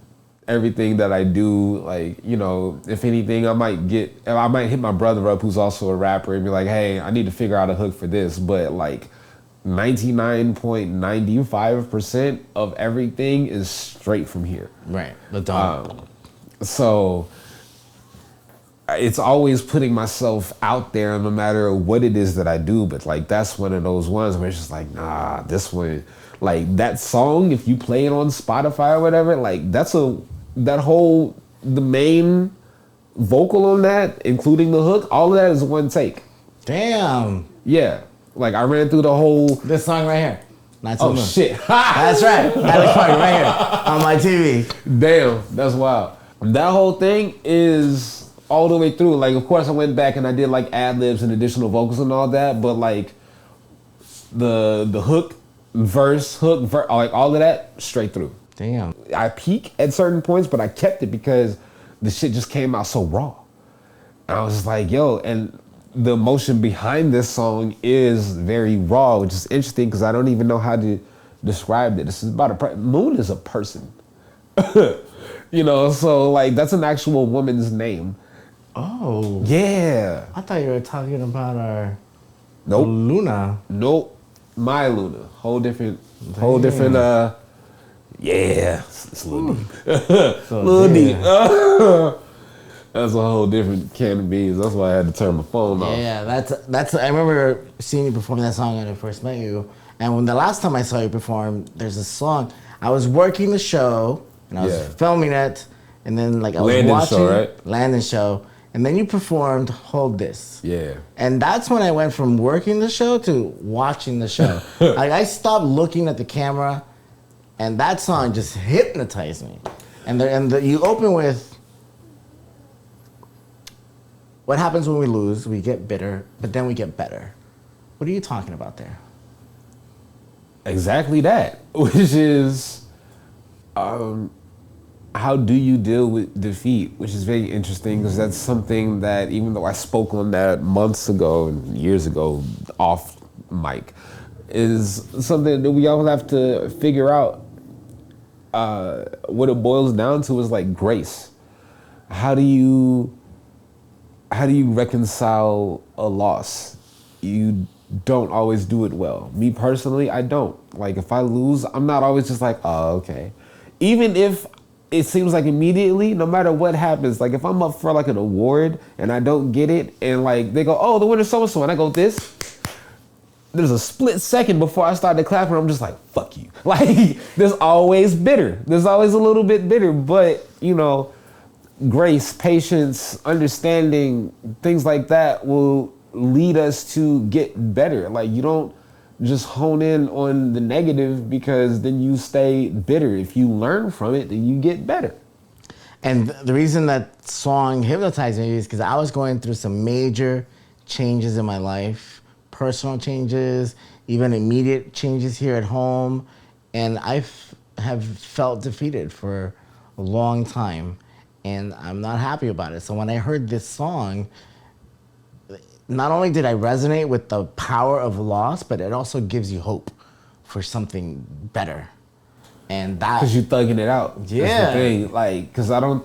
everything that I do, like, you know, if anything, I might hit my brother up, who's also a rapper, and be like, hey, I need to figure out a hook for this. But like 99.95% of everything is straight from here. Right. The dog. So it's always putting myself out there no matter what it is that I do. But like, that's one of those ones where it's just like, nah, this one, like that song, if you play it on Spotify or whatever, like the main vocal on that, including the hook, all of that is one take. Damn. Yeah. Like I ran through the whole. This song right here. Oh shit. That's right. That is right here on my TV. Damn, that's wild. That whole thing is all the way through. Like, of course, I went back and I did like ad libs and additional vocals and all that, but like the hook, verse, like all of that straight through. Damn. I peak at certain points, but I kept it because the shit just came out so raw. And I was just like, yo, and the emotion behind this song is very raw, which is interesting because I don't even know how to describe it. This is about Moon is a person. You know, so like that's an actual woman's name. Oh. Yeah. I thought you were talking about our Nope. Luna. Nope. My Luna. Whole different, yeah. It's a little deep. So Little deep. damn. That's a whole different can of beans. That's why I had to turn my phone off. Yeah, that's. I remember seeing you perform that song when I first met you, and when the last time I saw you perform, there's a song. I was working the show and I was filming it, and then like I was Landon watching show, right? Landon show, and then you performed "Hold This." Yeah. And that's when I went from working the show to watching the show. Like I stopped looking at the camera, and that song just hypnotized me. And you open with. What happens when we lose? We get bitter, but then we get better. What are you talking about there? Exactly that, which is how do you deal with defeat, which is very interesting because that's something that even though I spoke on that months ago and years ago off mic, is something that we all have to figure out. What it boils down to is like grace. How do you reconcile a loss? You don't always do it well. Me personally, I don't. Like if I lose, I'm not always just like, oh, okay. Even if it seems like immediately, no matter what happens, like if I'm up for like an award and I don't get it and like they go, oh, the winner's so-and-so, and I go this, there's a split second before I started clapping, I'm just like, fuck you. Like there's always bitter. There's always a little bit bitter, but you know, grace, patience, understanding, things like that will lead us to get better. Like you don't just hone in on the negative because then you stay bitter. If you learn from it, then you get better. And the reason that song hypnotized me is because I was going through some major changes in my life, personal changes, even immediate changes here at home. And I have felt defeated for a long time. And I'm not happy about it. So when I heard this song, not only did I resonate with the power of loss, but it also gives you hope for something better. And that... Because you're thugging it out. Yeah. That's the thing. Like, because I don't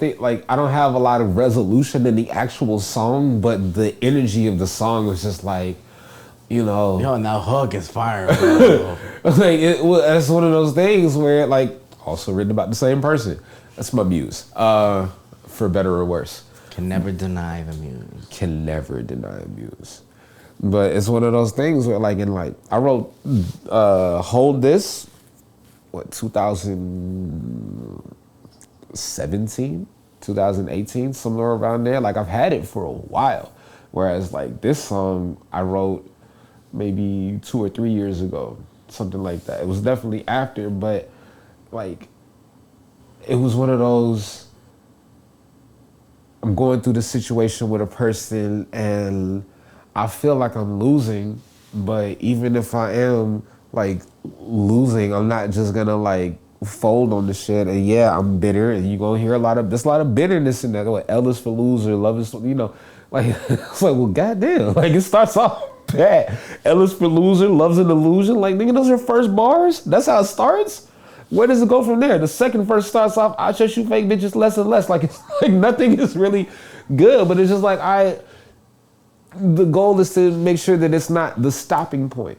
have a lot of resolution in the actual song, but the energy of the song was just like, you know... Yo, and that hook is fire, bro. Like, that's one of those things where, like, also written about the same person. That's my muse. For better or worse. Can never deny the muse. Can never deny a muse. But it's one of those things where I wrote Hold This, 2017, 2018, somewhere around there. Like I've had it for a while. Whereas like this song I wrote maybe 2 or 3 years ago, something like that. It was definitely after, but like it was one of those, I'm going through this situation with a person and I feel like I'm losing, but even if I am like losing, I'm not just gonna like fold on the shit. And yeah, I'm bitter, and you're gonna hear there's a lot of bitterness in that. What L is for loser, love is for, you know, like it's like, well, goddamn, like it starts off bad. L is for loser, love's an illusion. Like nigga, those are your first bars. That's how it starts. where does it go from there? The second verse starts off, I just shoot fake bitches less and less. Like, it's like nothing is really good, but it's just like the goal is to make sure that it's not the stopping point.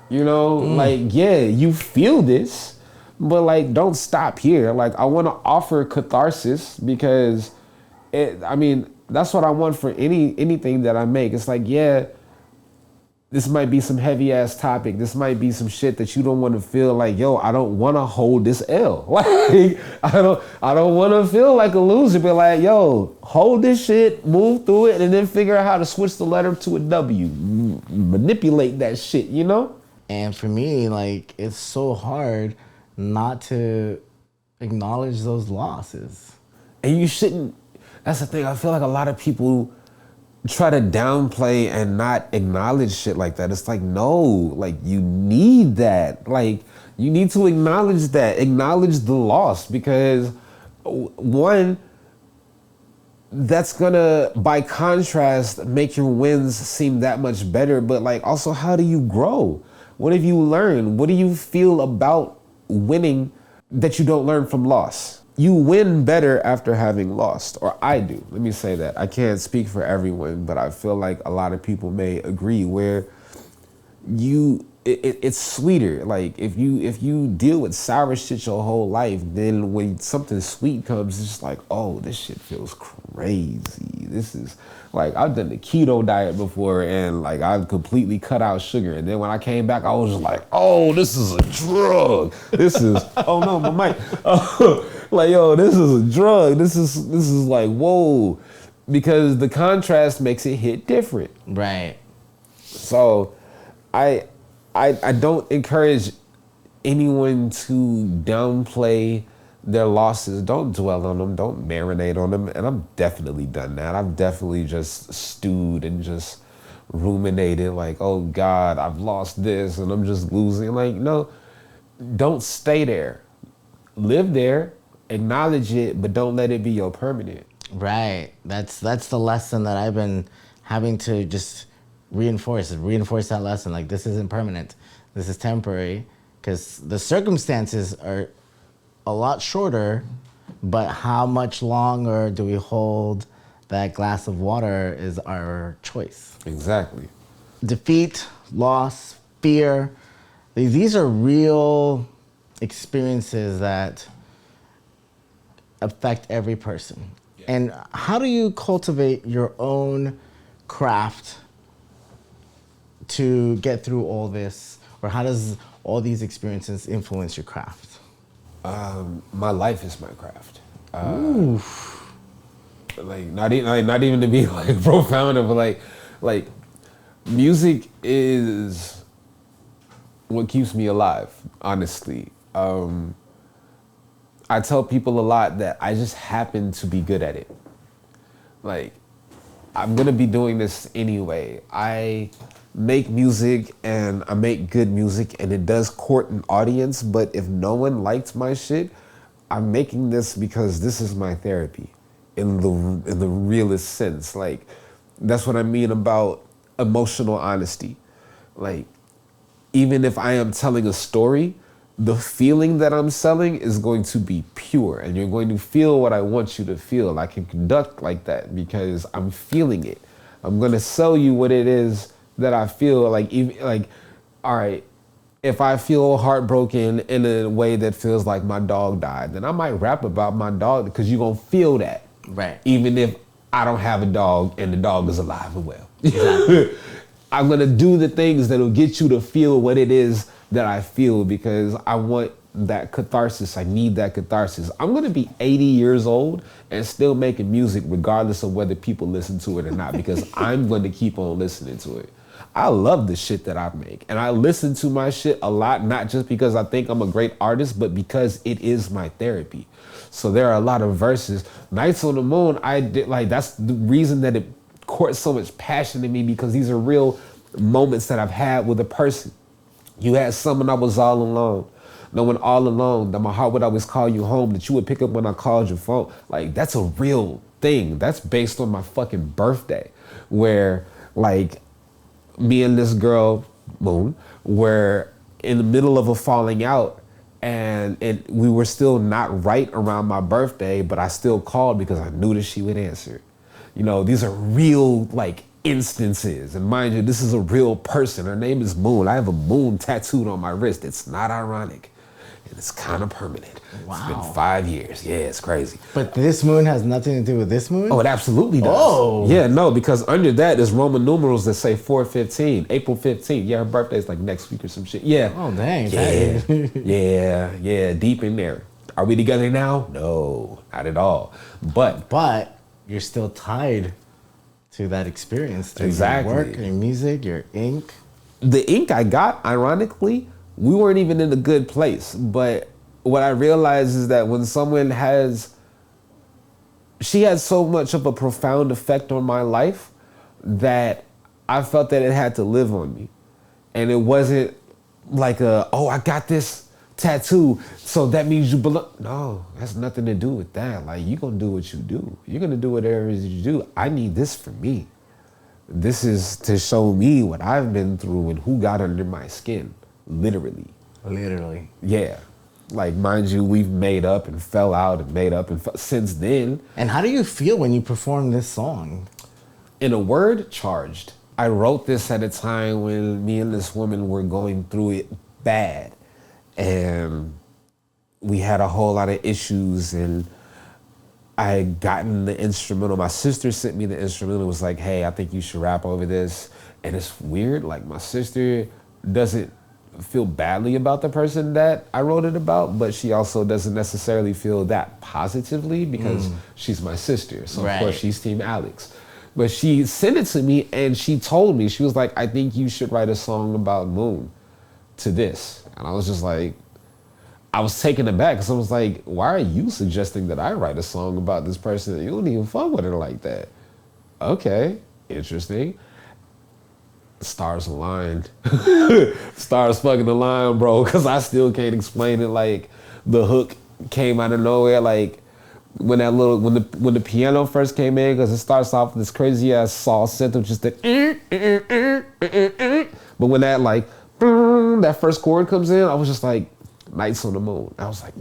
You know, like, yeah, you feel this, but like, don't stop here. Like, I want to offer catharsis because that's what I want for anything that I make. It's like, yeah, this might be some heavy ass topic. This might be some shit that you don't want to feel like, yo, I don't want to hold this L. Like, I don't want to feel like a loser, but like, yo, hold this shit, move through it, and then figure out how to switch the letter to a W. Manipulate that shit, you know? And for me, like, it's so hard not to acknowledge those losses. And you shouldn't. That's the thing. I feel like a lot of people try to downplay and not acknowledge shit like that. It's like, no, like, you need that. Like, you need to acknowledge that. Acknowledge the loss, because one, that's gonna, by contrast, make your wins seem that much better. But like, also, how do you grow? What have you learned? What do you feel about winning that you don't learn from loss? You win better after having lost, or I do. Let me say that. I can't speak for everyone, but I feel like a lot of people may agree where it's sweeter. Like, if you deal with sour shit your whole life, then when something sweet comes, it's just like, oh, this shit feels crazy. This is like, I've done the keto diet before, and like, I've completely cut out sugar. And then when I came back, I was just like, oh, this is a drug. This is, oh no, my mic. Like, yo, this is a drug. This is like, whoa. Because the contrast makes it hit different. Right. So I don't encourage anyone to downplay their losses. Don't dwell on them. Don't marinate on them. And I've definitely done that. I've definitely just stewed and just ruminated like, oh God, I've lost this and I'm just losing. Like, no, don't stay there. Live there, acknowledge it, but don't let it be your permanent. Right. That's the lesson that I've been having to just reinforce that lesson. Like, this isn't permanent. This is temporary, because the circumstances are a lot shorter, but how much longer do we hold that glass of water is our choice. Exactly. Defeat, loss, fear, these are real experiences that affect every person. Yeah. And how do you cultivate your own craft to get through all this? Or how does all these experiences influence your craft? My life is my craft. Like, not even to be like profound, but like music is what keeps me alive, honestly. I tell people a lot that I just happen to be good at it. Like, I'm gonna be doing this anyway. I make music and I make good music and it does court an audience, but if no one liked my shit, I'm making this because this is my therapy in the realest sense. Like, that's what I mean about emotional honesty. Like, even if I am telling a story, the feeling that I'm selling is going to be pure and you're going to feel what I want you to feel. I can conduct like that because I'm feeling it. I'm going to sell you what it is that I feel. Like, even like, all right, if I feel heartbroken in a way that feels like my dog died, then I might rap about my dog because you're going to feel that. Right. Even if I don't have a dog and the dog is alive and well. Exactly. I'm going to do the things that'll get you to feel what it is that I feel because I want that catharsis. I need that catharsis. I'm going to be 80 years old and still making music regardless of whether people listen to it or not because I'm going to keep on listening to it. I love the shit that I make and I listen to my shit a lot, not just because I think I'm a great artist, but because it is my therapy. So there are a lot of verses. Nights on the Moon, I did like, that's the reason that it courts so much passion in me because these are real moments that I've had with a person. You had someone I was all alone. Knowing all alone that my heart would always call you home, that you would pick up when I called your phone. Like, that's a real thing. That's based on my fucking birthday where like me and this girl, Moon, were in the middle of a falling out And we were still not right around my birthday, but I still called because I knew that she would answer. You know, these are real, like, instances. And mind you, this is a real person. Her name is Moon. I have a moon tattooed on my wrist. It's not ironic. And it's kind of permanent. Wow. It's been 5 years. Yeah, it's crazy. But this moon has nothing to do with this moon? Oh, it absolutely does. Oh. Yeah, no, because under that is Roman numerals that say 4/15, April 15th. Yeah, her birthday's like next week or some shit. Yeah. Oh, dang. Yeah. Yeah, deep in there. Are we together now? No, not at all. But you're still tied to that experience through Exactly. your work, your music, your ink. The ink I got, ironically, we weren't even in a good place. But what I realized is that when someone she had so much of a profound effect on my life that I felt that it had to live on me. And it wasn't like I got this tattoo, so that means you belong. No, that's nothing to do with that. Like, you're gonna do what you do. You're gonna do whatever it is you do. I need this for me. This is to show me what I've been through and who got under my skin. Literally. Yeah. Like, mind you, we've made up and fell out and made up and since then. And how do you feel when you perform this song? In a word, charged. I wrote this at a time when me and this woman were going through it bad. And we had a whole lot of issues, and I had gotten the instrumental. My sister sent me the instrumental and was like, hey, I think you should rap over this. And it's weird, like, my sister doesn't feel badly about the person that I wrote it about, but she also doesn't necessarily feel that positively because she's my sister. So of course she's Team Alex. But she sent it to me and she told me, she was like, I think you should write a song about Moon to this. And I was just like, I was taken aback because I was like, why are you suggesting that I write a song about this person? You don't even fuck with her like that. Okay, interesting. Stars aligned. Stars fucking aligned, bro, because I still can't explain it. Like, the hook came out of nowhere. Like, when the piano first came in, because it starts off with this crazy ass saw synth of just the but when that, like, that first chord comes in, I was just like, Nights on the Moon. I was like,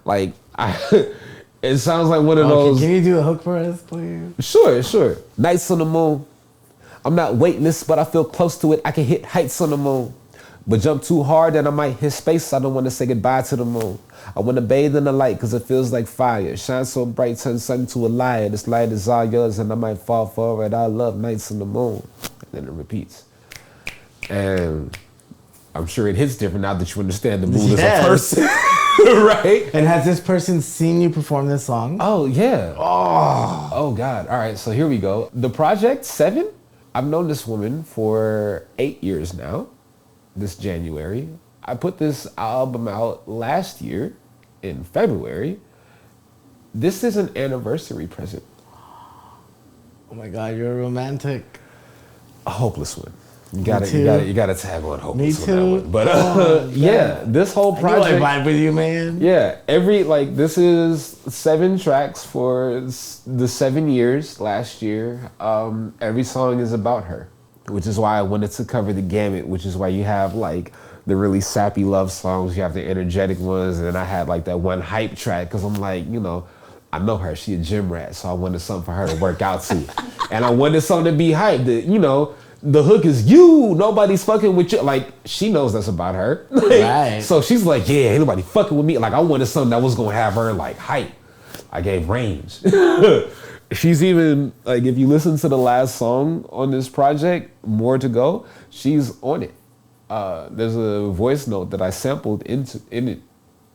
Like, it sounds like one of those. Can you do a hook for us, please? Sure. Nights on the Moon. I'm not weightless, but I feel close to it. I can hit heights on the moon. But jump too hard, then I might hit space. I don't want to say goodbye to the moon. I want to bathe in the light because it feels like fire. It shines so bright, turns sun to a liar. This light is all yours and I might fall for it. I love nights on the moon. And then it repeats. And I'm sure it hits different now that you understand the moon as a person. Right? And has this person seen you perform this song? Oh, yeah. Oh, God. All right, so here we go. The project, 7? I've known this woman for 8 years now, this January. I put this album out last year in February. This is an anniversary present. Oh my God, you're a romantic. A hopeless one. You gotta tag on hopeless Me on that too. one. But yeah, this whole project. I vibe with you, man. Yeah, this is 7 tracks for the 7 years last year. Every song is about her, which is why I wanted to cover the gamut, which is why you have like the really sappy love songs, you have the energetic ones, and then I had like that one hype track because I'm like, I know her, she a gym rat, so I wanted something for her to work out to. And I wanted something to be hyped, the hook is you, nobody's fucking with you. Like, she knows that's about her. Right. So she's like, yeah, ain't nobody fucking with me. Like, I wanted something that was gonna have her like hype. I gave range. She's even, like, if you listen to the last song on this project, More to Go, she's on it. There's a voice note that I sampled in it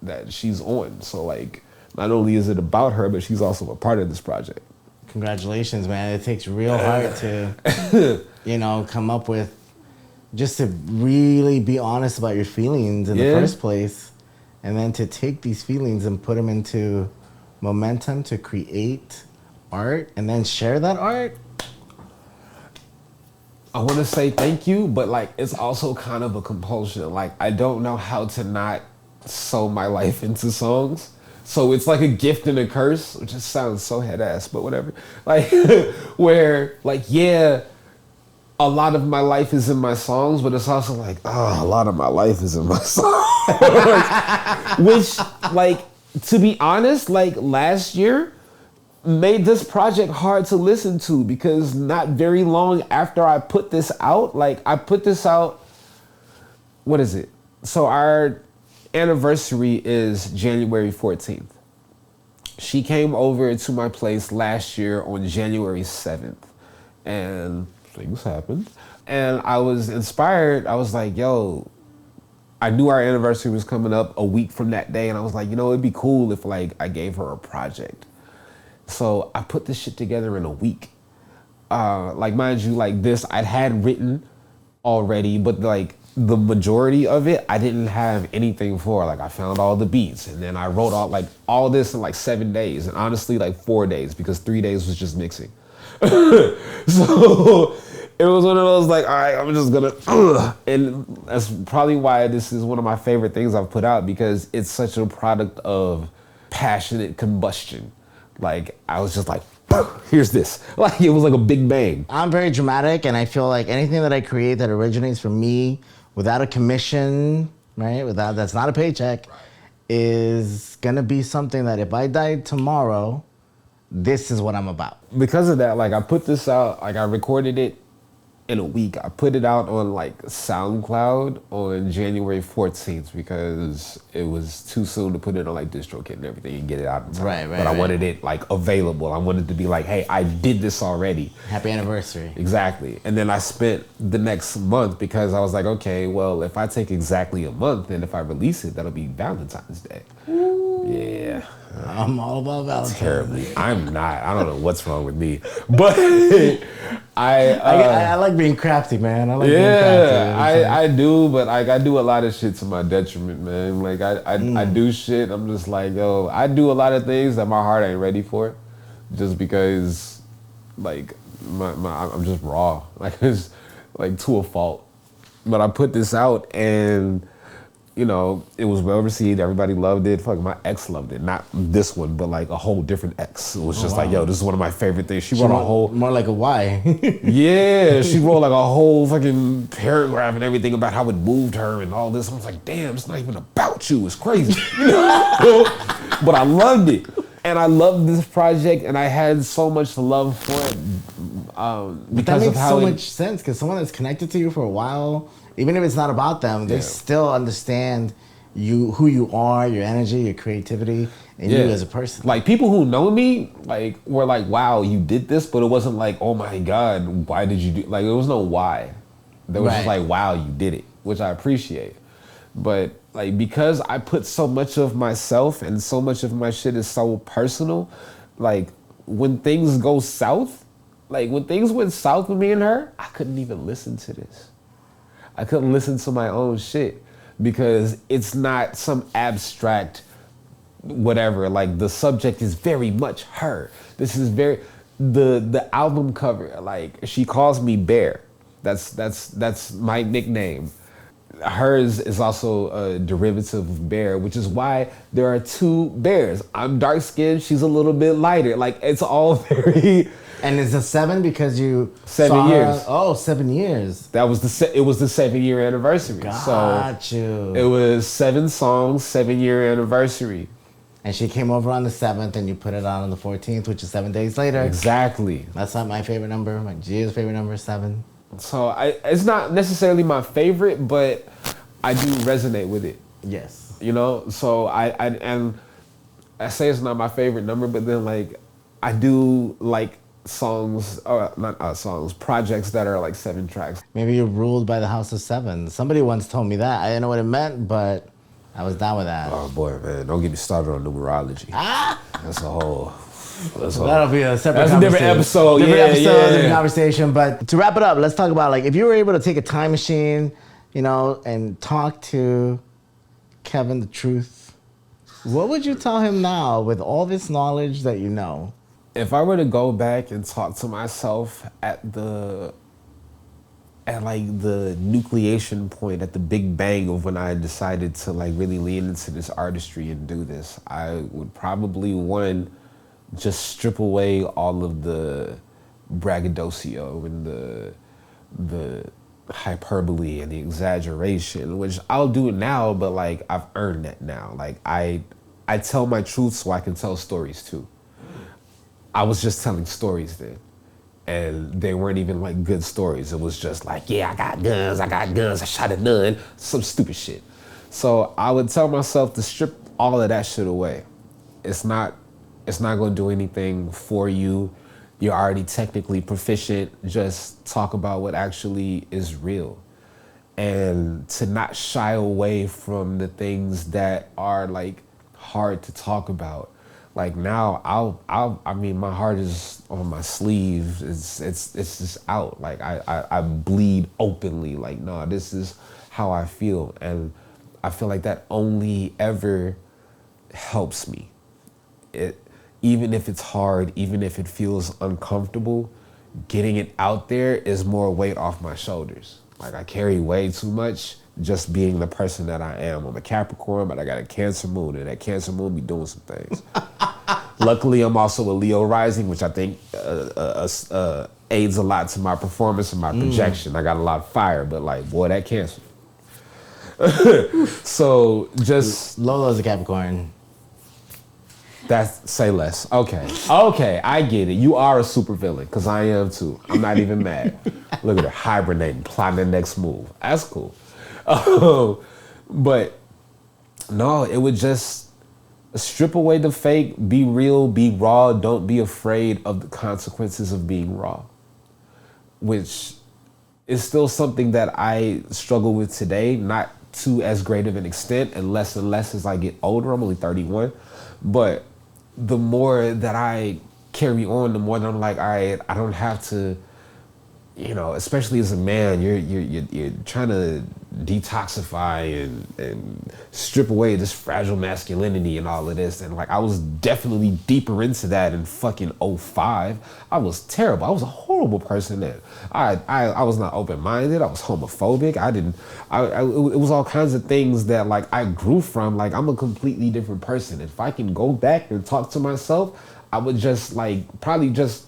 that she's on. So, like, not only is it about her, but she's also a part of this project. Congratulations, man. It takes real heart to, come up with, just to really be honest about your feelings in the first place. And then to take these feelings and put them into momentum to create art and then share that art. I want to say thank you, but like, it's also kind of a compulsion. Like, I don't know how to not sew my life into songs. So it's like a gift and a curse, which just sounds so head ass, but whatever. Like, where, like, yeah, a lot of my life is in my songs, but it's also like, oh, a lot of my life is in my songs. Which, like, to be honest, like last year made this project hard to listen to because not very long after I put this out, like I put this out, what is it? So our anniversary is January 14th. She came over to my place last year on January 7th and things happened. And I was inspired. I was like, yo, I knew our anniversary was coming up a week from that day. And I was like, you know, it'd be cool if like I gave her a project. So I put this shit together in a week. Like, mind you, like this, I'd had written already, but like the majority of it, I didn't have anything for. Like I found all the beats and then I wrote all this in like 7 days and honestly like 4 days because 3 days was just mixing. So it was one of those like, all right, I'm just gonna, and that's probably why this is one of my favorite things I've put out because it's such a product of passionate combustion. Like I was just like, here's this. Like it was like a big bang. I'm very dramatic, and I feel like anything that I create that originates from me without a commission, right? Without that's not a paycheck, is gonna be something that if I died tomorrow, this is what I'm about. Because of that, like I put this out, like I recorded it in a week. I put it out on like SoundCloud on January 14th because it was too soon to put it on like DistroKid and everything and get it out in time. Right, but I wanted it like available. I wanted to be like, hey, I did this already. Happy anniversary. Exactly. And then I spent the next month because I was like, okay, well, if I take exactly a month, then if I release it, that'll be Valentine's Day. Ooh. Yeah. I'm all about Valentine's. Terribly. I'm not. I don't know what's wrong with me. But I like being crafty, man. I like being crafty. I do, but like I do a lot of shit to my detriment, man. Like I do shit. I'm just like, yo, I do a lot of things that my heart ain't ready for, just because, like I'm just raw. Like it's like to a fault. But I put this out and, you know, it was well received. Everybody loved it. Fuck, my ex loved it. Not this one, but like a whole different ex. It was just like, yo, this is one of my favorite things. She wrote a whole... More like a why. Yeah, she wrote like a whole fucking paragraph and everything about how it moved her and all this. I was like, damn, it's not even about you. It's crazy. But I loved it. And I loved this project and I had so much love for it because that of makes how so much sense because someone that's connected to you for a while, even if it's not about them, they still understand you, who you are, your energy, your creativity, and you as a person. Like people who know me, like were like, "Wow, you did this," but it wasn't like, "Oh my God, why did you do?" Like there was no why. There was just like, "Wow, you did it," which I appreciate. But like because I put so much of myself and so much of my shit is so personal, like when things go south, like when things went south with me and her, I couldn't even listen to this. I couldn't listen to my own shit because it's not some abstract whatever. Like the subject is very much her. This is very the album cover. Like she calls me Bear. That's my nickname. Hers is also a derivative of Bear, which is why there are two bears. I'm dark skinned. She's a little bit lighter. Like it's all very. And it's a 7 because you 7 years. Oh, 7 years. That was it was the 7-year anniversary. Got you. It was 7 songs, 7-year anniversary. And she came over on the 7th and you put it on the 14th, which is 7 days later. Exactly. That's not my favorite number. My Gia's favorite number is 7. So it's not necessarily my favorite, but I do resonate with it. Yes. You know, so I say it's not my favorite number, but then like I do like songs, not songs, projects that are like 7 tracks. Maybe you're ruled by the house of 7. Somebody once told me that. I didn't know what it meant, but I was down with that. Oh boy, man, don't get me started on numerology. That's a whole. That'll be a separate. That's a different episode. Different conversation. But to wrap it up, let's talk about like if you were able to take a time machine, you know, and talk to Kevin the truth, what would you tell him now with all this knowledge that you know? If I were to go back and talk to myself at like the nucleation point, at the big bang of when I decided to like really lean into this artistry and do this, I would probably just strip away all of the braggadocio and the the hyperbole and the exaggeration, which I'll do now, but like I've earned that now. Like I tell my truth so I can tell stories too. I was just telling stories then, and they weren't even like good stories. It was just like, yeah, I got guns, I shot a nun, some stupid shit. So I would tell myself to strip all of that shit away. It's not gonna do anything for you. You're already technically proficient. Just talk about what actually is real. And to not shy away from the things that are like hard to talk about. Like now, I mean, my heart is on my sleeve. It's just out. Like I bleed openly. Like, no, this is how I feel. And I feel like that only ever helps me. Even if it's hard, even if it feels uncomfortable, getting it out there is more weight off my shoulders. Like I carry way too much just being the person that I am. I'm a Capricorn, but I got a Cancer moon, and that Cancer moon be doing some things. Luckily, I'm also a Leo rising, which I think aids a lot to my performance and my projection. I got a lot of fire, but like, boy, that Cancer. So just... Lolo's a Capricorn. That's, say less. Okay, I get it. You are a supervillain, because I am too. I'm not even mad. Look at her hibernating, plotting the next move. That's cool. But no, it would just strip away the fake, be real, be raw. Don't be afraid of the consequences of being raw, which is still something that I struggle with today, not to as great of an extent and less as I get older. I'm only 31, but the more that I carry on, the more that I'm like, all right, I don't have to, you know, especially as a man, you're trying to detoxify and strip away this fragile masculinity and all of this. And like, I was definitely deeper into that in fucking '05. I was terrible. I was a horrible person then. I was not open-minded. I was homophobic. It was all kinds of things that like I grew from. Like, I'm a completely different person. If I can go back and talk to myself, I would just like, probably just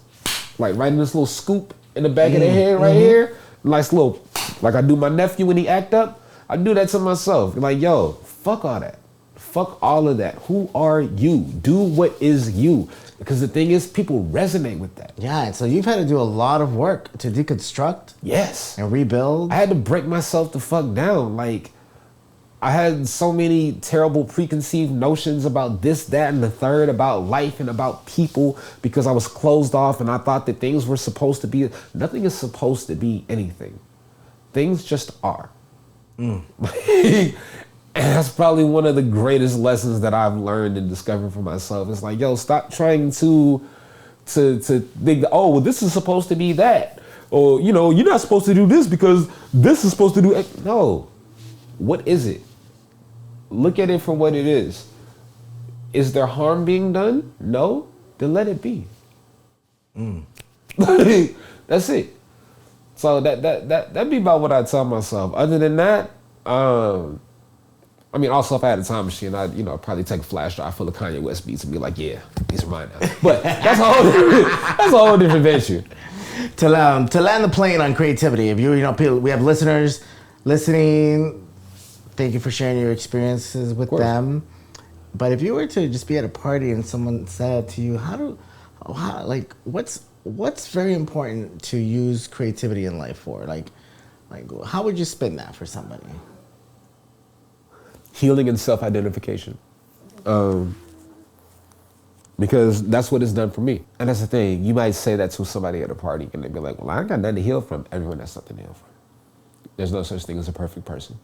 like write in this little scoop in the back of the head right here. Nice little, like I do my nephew when he act up. I do that to myself. Like, yo, fuck all that. Fuck all of that. Who are you? Do what is you. Because the thing is, people resonate with that. Yeah, and so you've had to do a lot of work to deconstruct. Yes. And rebuild. I had to break myself the fuck down. Like, I had so many terrible preconceived notions about this, that, and the third, about life and about people, because I was closed off and I thought that things were supposed to be. Nothing is supposed to be anything. Things just are. And that's probably one of the greatest lessons that I've learned and discovered for myself. It's like, yo, stop trying to think that, oh, well, this is supposed to be that. Or, you know, you're not supposed to do this because this is supposed to do. No. What is it? Look at it for what it is. Is there harm being done? No? Then let it be. That's it. So that'd be about what I tell myself. Other than that, I mean, also if I had a time machine, I'd, you know, probably take a flash drive full of Kanye West beats and be like, yeah, these are mine now. But that's a whole different venture. To land the plane on creativity, if you know, people, we have listeners listening. Thank you for sharing your experiences with them. But if you were to just be at a party and someone said to you, what's very important to use creativity in life for? Like how would you spin that for somebody? Healing and self-identification. Because that's what it's done for me. And that's the thing. You might say that to somebody at a party and they'd be like, well, I ain't got nothing to heal from. Everyone has something to heal from. There's no such thing as a perfect person.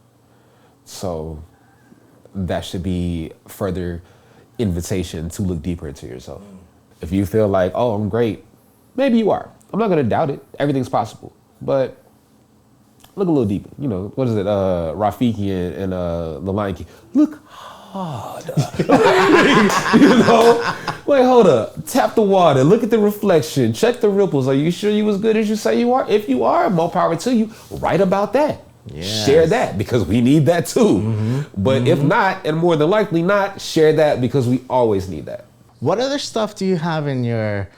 So that should be further invitation to look deeper into yourself. If you feel like, oh, I'm great, maybe you are. I'm not gonna doubt it. Everything's possible. But look a little deeper. You know, what is it? Rafiki and The Lion King. Look harder. You know? Wait, hold up. Tap the water. Look at the reflection. Check the ripples. Are you sure you as good as you say you are? If you are, more power to you. Write about that. Yes. Share that, because we need that too. But if not, and more than likely not, share that, because we always need that. What other stuff do you have in your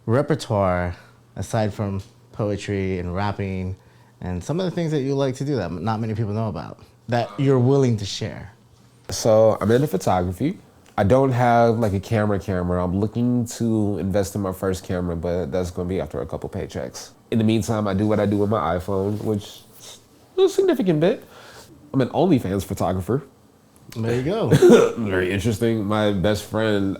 repertoire aside from poetry and rapping and some of the things that you like to do that not many people know about, that you're willing to share. So I'm into photography. I don't have like a camera. I'm looking to invest in my first camera, but that's going to be after a couple paychecks. In the meantime, I do what I do with my iPhone, which is a significant bit. I'm an OnlyFans photographer. There you go. Very interesting. My best friend,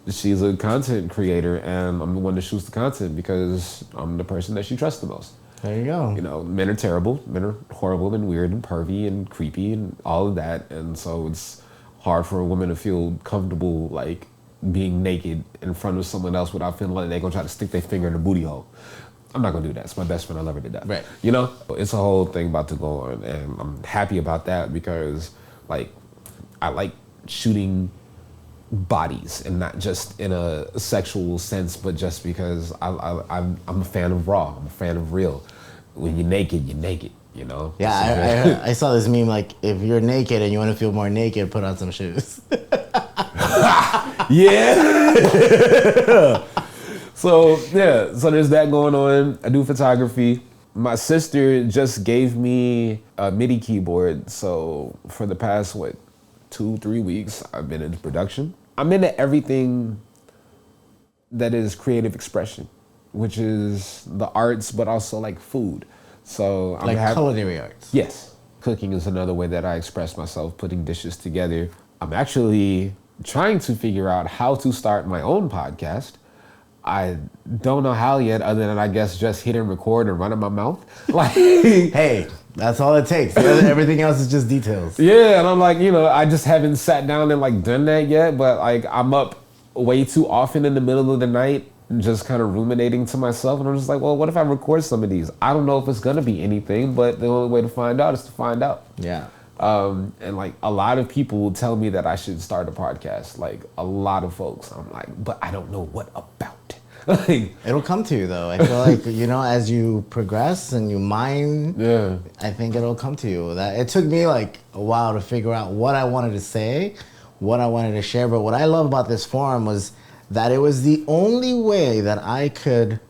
she's a content creator, and I'm the one that shoots the content because I'm the person that she trusts the most. There you go. You know, men are terrible. Men are horrible and weird and pervy and creepy and all of that. And so it's hard for a woman to feel comfortable, like, being naked in front of someone else without feeling like they're going to try to stick their finger in the booty hole. I'm not going to do that. It's my best friend. I love her to death. Right. You know? It's a whole thing about to go on. And I'm happy about that because, like, I like shooting bodies, and not just in a sexual sense, but just because I'm a fan of raw. I'm a fan of real. When you're naked, you know? Yeah, I saw this meme, like, if you're naked and you want to feel more naked, put on some shoes. Yeah. So there's that going on. I do photography. My sister just gave me a MIDI keyboard. So for the past, 2-3 weeks, I've been into production. I'm into everything that is creative expression, which is the arts, but also like food. So Like culinary arts. Yes. Cooking is another way that I express myself, putting dishes together. I'm actually trying to figure out how to start my own podcast. I don't know how yet, other than I guess just hit and record and run in my mouth. Like, hey, that's all it takes. Everything else is just details. yeah, and I'm like, I just haven't sat down and like done that yet, but like I'm up way too often in the middle of the night, just kind of ruminating to myself, and I'm just like, well, what if I record some of these? I don't know if it's gonna be anything, but the only way to find out is to find out. Yeah. And like a lot of people will tell me that I should start a podcast, like a lot of folks. I'm like, but I don't know what about. Like, it'll come to you though. I feel like, as you progress and you mine, yeah, I think it'll come to you. That it took me like a while to figure out what I wanted to say, what I wanted to share. But what I love about this forum was that it was the only way that I could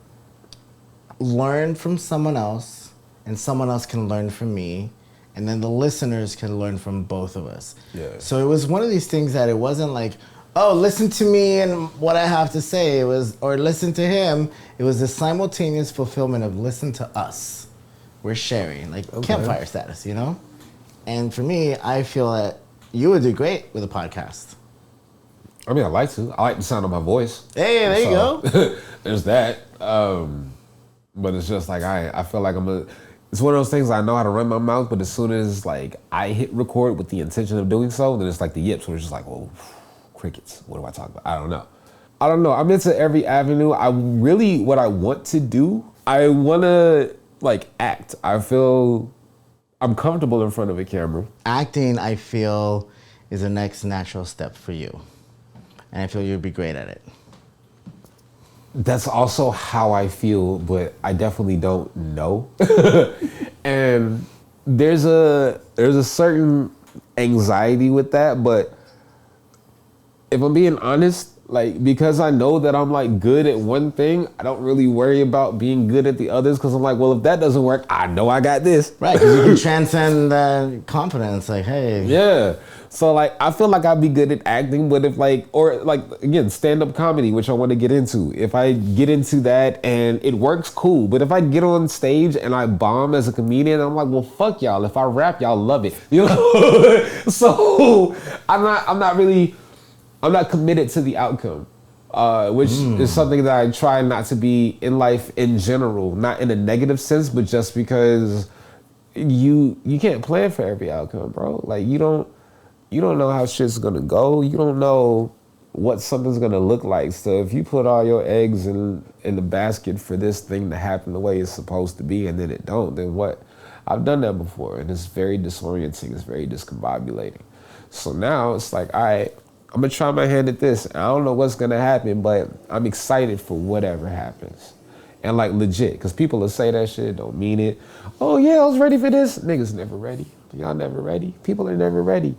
learn from someone else, and someone else can learn from me, and then the listeners can learn from both of us. Yeah. So it was one of these things that it wasn't like, oh, listen to me and what I have to say. Or listen to him. It was the simultaneous fulfillment of listen to us. We're sharing, like campfire status, And for me, I feel that you would do great with a podcast. I mean, I like to. I like the sound of my voice. Hey, there you go. There's that. But it's just like I feel like it's one of those things I know how to run my mouth, but as soon as like I hit record with the intention of doing so, then it's like the yips where it's just like, whoa, crickets. What do I talk about? I don't know. I'm into every avenue. What I want to do, I want to like act. I feel I'm comfortable in front of a camera. Acting, I feel, is the next natural step for you. And I feel you'd be great at it. That's also how I feel, but I definitely don't know. And there's a certain anxiety with that, but if I'm being honest, like, because I know that I'm like good at one thing, I don't really worry about being good at the others, because I'm like, well, if that doesn't work, I know I got this. Right, because you can transcend that confidence, like, hey. Yeah. So like, I feel like I'd be good at acting, but if like, or like, again, stand-up comedy, which I want to get into. If I get into that and it works, cool. But if I get on stage and I bomb as a comedian, I'm like, well, fuck y'all. If I rap, y'all love it. So I'm not committed to the outcome, which is something that I try not to be in life in general, not in a negative sense, but just because you can't plan for every outcome, bro. Like you don't know how shit's gonna go. You don't know what something's gonna look like. So if you put all your eggs in the basket for this thing to happen the way it's supposed to be, and then it don't, then what? I've done that before, and it's very disorienting. It's very discombobulating. So now it's like, all right, I'm gonna try my hand at this. I don't know what's gonna happen, but I'm excited for whatever happens. And like legit, because people will say that shit, don't mean it. Oh yeah, I was ready for this. Niggas never ready. Y'all never ready. People are never ready.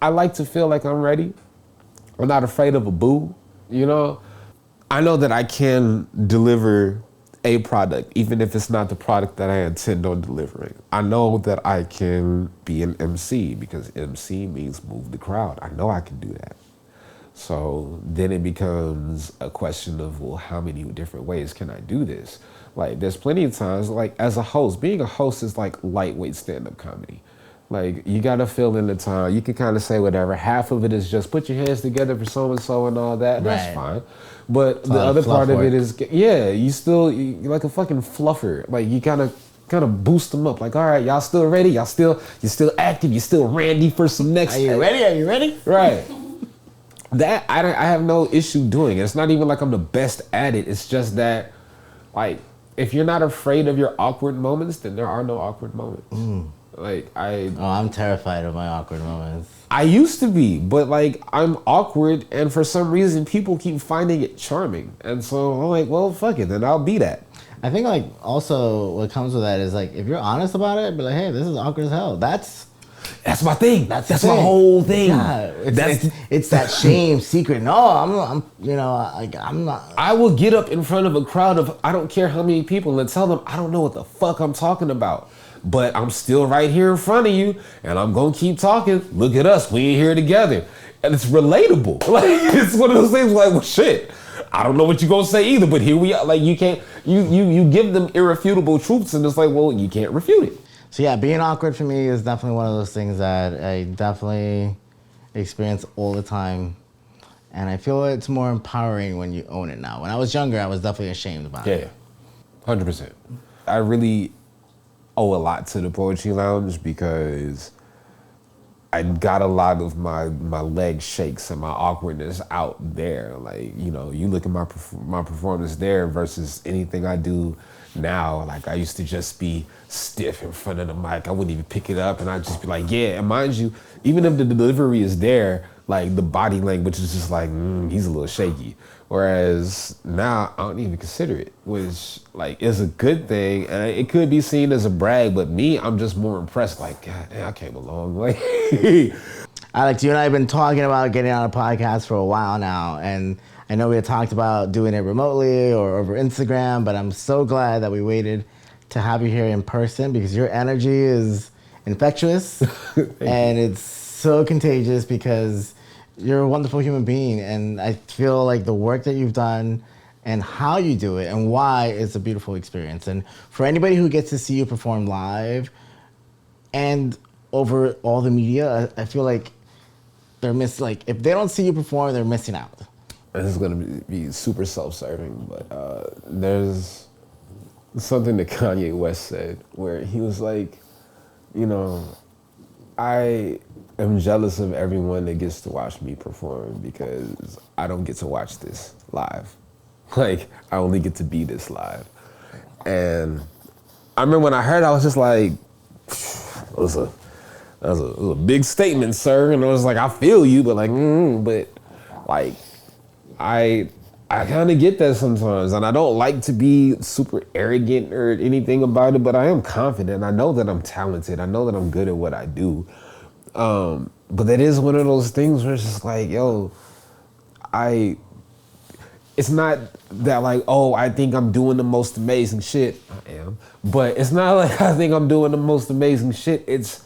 I like to feel like I'm ready. I'm not afraid of a boo, I know that I can deliver a product, even if it's not the product that I intend on delivering. I know that I can be an MC because MC means move the crowd. I know I can do that. So then it becomes a question of, well, how many different ways can I do this? Like, there's plenty of times, like, as a host, being a host is like lightweight stand-up comedy. Like, you gotta fill in the time. You can kind of say whatever. Half of it is just put your hands together for so-and-so and all that. That's fine. But the other part of it is, you're like a fucking fluffer. Like, you kind of boost them up. Like, all right, y'all still ready? You're still active? You still randy for some next? Are you ready? Right. That I have no issue doing. It's not even like I'm the best at it. It's just that, like, if you're not afraid of your awkward moments, then there are no awkward moments. Like, I'm terrified of my awkward moments. I used to be, but like, I'm awkward, and for some reason people keep finding it charming, and so I'm like, well, fuck it, then I'll be that. I think, like, also what comes with that is, like, if you're honest about it, be like, hey, this is awkward as hell. That's my thing. That's my whole thing. Yeah, it's that shame secret. No, I'm not. I will get up in front of a crowd of I don't care how many people and tell them I don't know what the fuck I'm talking about, but I'm still right here in front of you, and I'm gonna keep talking. Look at us, we ain't here together, and it's relatable. Like, it's one of those things. Like, well, shit, I don't know what you gonna say either, but here we are. Like, you can't. You give them irrefutable truths, and it's like, well, you can't refute it. So yeah, being awkward for me is definitely one of those things that I definitely experience all the time. And I feel it's more empowering when you own it now. When I was younger, I was definitely ashamed about it. Yeah, 100%. I really owe a lot to the Poetry Lounge because I got a lot of my leg shakes and my awkwardness out there. Like, you know, you look at my performance there versus anything I do now. Like, I used to just be stiff in front of the mic. I wouldn't even pick it up, and I'd just be like, yeah. And mind you, even if the delivery is there, like, the body language is just like, he's a little shaky. Whereas now I don't even consider it, which, like, is a good thing, and it could be seen as a brag. But me, I'm just more impressed. Like, God damn, I came a long way. Alex, you and I have been talking about getting on a podcast for a while now, and I know we had talked about doing it remotely or over Instagram, but I'm so glad that we waited to have you here in person because your energy is infectious and it's so contagious because you're a wonderful human being, and I feel like the work that you've done and how you do it and why is a beautiful experience. And for anybody who gets to see you perform live and over all the media, I feel like they're if they don't see you perform, they're missing out. This is gonna be super self-serving, but there's something that Kanye West said where he was like, you know, I am jealous of everyone that gets to watch me perform because I don't get to watch this live. Like, I only get to be this live. And I remember when I heard it, I was just like, that was a big statement, sir. And I was like, I feel you, but I kind of get that sometimes, and I don't like to be super arrogant or anything about it, but I am confident. I know that I'm talented. I know that I'm good at what I do. But that is one of those things where it's just like, yo, it's not that like, oh, I think I'm doing the most amazing shit. I am. But it's not like I think I'm doing the most amazing shit. It's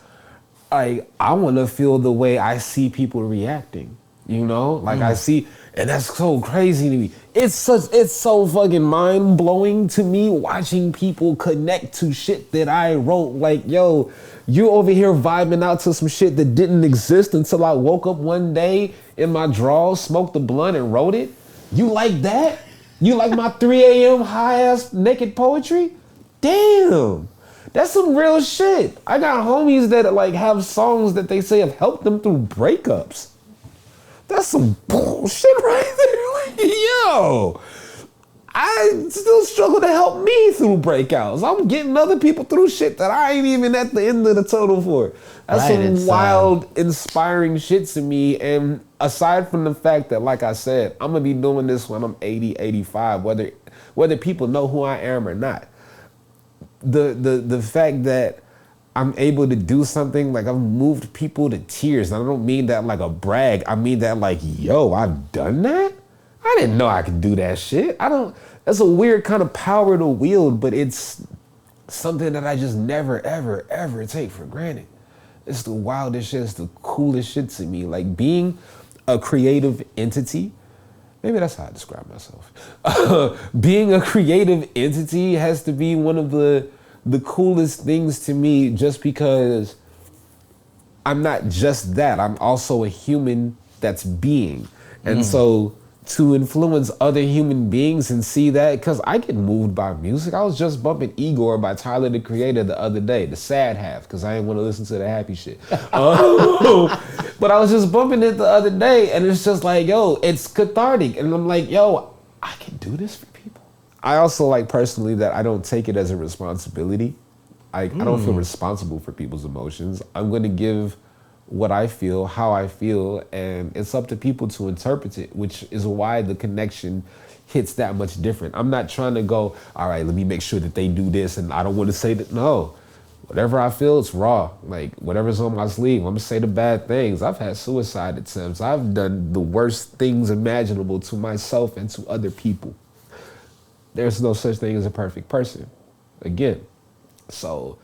like, I want to feel the way I see people reacting, you know? Like, I see, and that's so crazy to me. It's so fucking mind-blowing to me watching people connect to shit that I wrote. Like, yo, you over here vibing out to some shit that didn't exist until I woke up one day in my drawers, smoked a blunt and wrote it. You like that? You like my 3 a.m. high-ass naked poetry? Damn. That's some real shit. I got homies that like have songs that they say have helped them through breakups. That's some bullshit right there. Like, yo, I still struggle to help me through breakouts. I'm getting other people through shit that I ain't even at the end of the tunnel for. That's some wild, inspiring shit to me. And aside from the fact that, like I said, I'm gonna be doing this when I'm 80, 85, whether people know who I am or not. The fact that I'm able to do something, like I've moved people to tears. And I don't mean that like a brag. I mean that like, yo, I've done that? I didn't know I could do that shit. That's a weird kind of power to wield, but it's something that I just never, ever, ever take for granted. It's the wildest shit. It's the coolest shit to me. Like being a creative entity, maybe that's how I describe myself. Being a creative entity has to be one of the coolest things to me, just because I'm not just that. I'm also a human that's being. And so to influence other human beings and see that, because I get moved by music. I was just bumping Igor by Tyler, the Creator, the other day, the sad half, because I didn't want to listen to the happy shit. But I was just bumping it the other day, and it's just like, yo, it's cathartic. And I'm like, yo, I can do this for people. I also like personally that I don't take it as a responsibility. I don't feel responsible for people's emotions. I'm going to give what I feel, how I feel, and it's up to people to interpret it, which is why the connection hits that much different. I'm not trying to go, all right, let me make sure that they do this, and I don't want to say that. No, whatever I feel, it's raw. Like whatever's on my sleeve, I'm gonna say the bad things. I've had suicide attempts. I've done the worst things imaginable to myself and to other people. There's no such thing as a perfect person. Again, so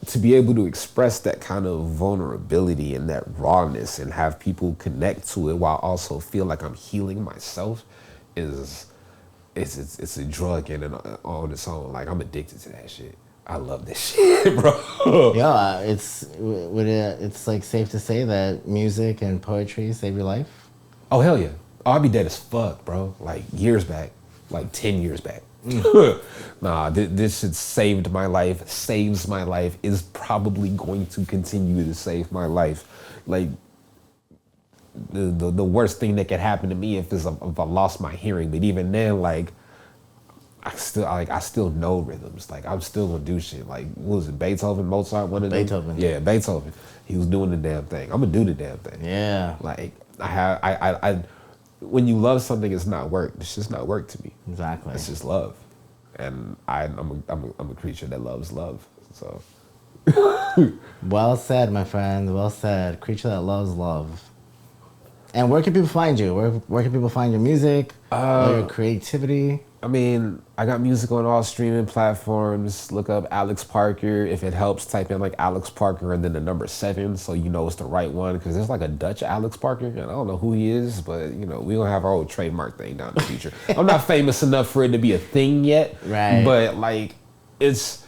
to be able to express that kind of vulnerability and that rawness and have people connect to it while also feel like I'm healing myself it's a drug in and on its own. Like I'm addicted to that shit. I love this shit, bro. Yeah, it's like safe to say that music and poetry save your life. Oh hell yeah. Oh, I'd be dead as fuck, bro. Like years back, like 10 years back. Nah, this shit saved my life, saves my life, is probably going to continue to save my life. Like the worst thing that could happen to me if I lost my hearing, but even then, like I still know rhythms. Like I'm still gonna do shit. Like what was it, Beethoven, Mozart, one of them? Beethoven. Yeah, Beethoven. He was doing the damn thing. I'm gonna do the damn thing. Yeah. Like I when you love something, it's not work. It's just not work to me. Exactly. It's just love, and I'm a creature that loves love. So. Well said, my friend. Well said. Creature that loves love. And where can people find you? Where can people find your music, your creativity? I mean, I got music on all streaming platforms. Look up Alex Parker. If it helps, type in like Alex Parker and then the number 7, so you know it's the right one. Because there's like a Dutch Alex Parker, and I don't know who he is, but you know we gonna have our old trademark thing down in the future. I'm not famous enough for it to be a thing yet, right? But like, it's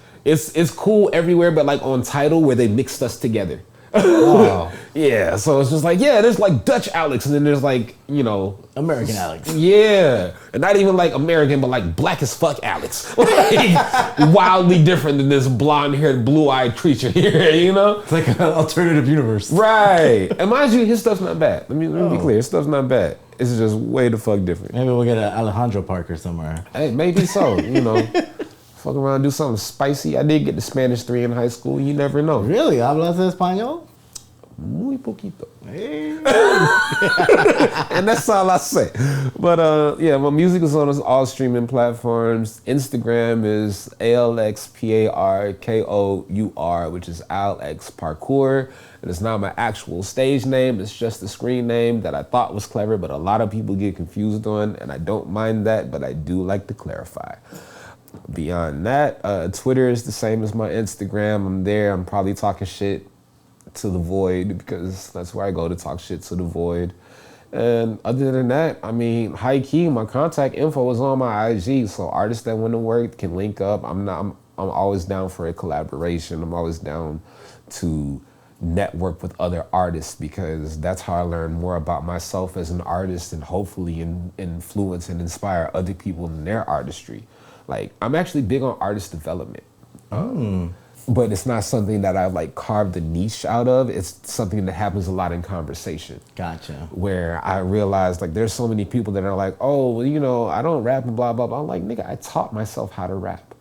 cool everywhere, but like on Tidal where they mixed us together. Oh. Yeah, so it's just like, yeah, there's like Dutch Alex, and then there's like, you know, American Alex. Yeah, and not even like American, but like black as fuck Alex. Like, wildly different than this blonde-haired, blue-eyed creature here, you know? It's like an alternative universe. Right. And mind you, his stuff's not bad. Let me be clear, his stuff's not bad. It's just way the fuck different. Maybe we'll get an Alejandro Parker somewhere. Hey, maybe so, you know. Fuck around, do something spicy. I did get the Spanish 3 in high school. You never know. Really? ¿Hablas español? Muy poquito. Hey. And that's all I say. But yeah, my music is on all streaming platforms. Instagram is ALXPARKOUR, which is Alex Parkour. And it's not my actual stage name. It's just a screen name that I thought was clever, but a lot of people get confused on, and I don't mind that, but I do like to clarify. Beyond that, Twitter is the same as my Instagram. I'm there. I'm probably talking shit to the void because that's where I go to talk shit to the void. And other than that, I mean, high key, my contact info is on my IG, so artists that want to work can link up. I'm always down for a collaboration. I'm always down to network with other artists because that's how I learn more about myself as an artist and hopefully influence and inspire other people in their artistry. Like, I'm actually big on artist development. But it's not something that I've like carved a niche out of. It's something that happens a lot in conversation. Gotcha. Where I realized like there's so many people that are like, oh, well, you know, I don't rap and blah, blah, blah. I'm like, nigga, I taught myself how to rap.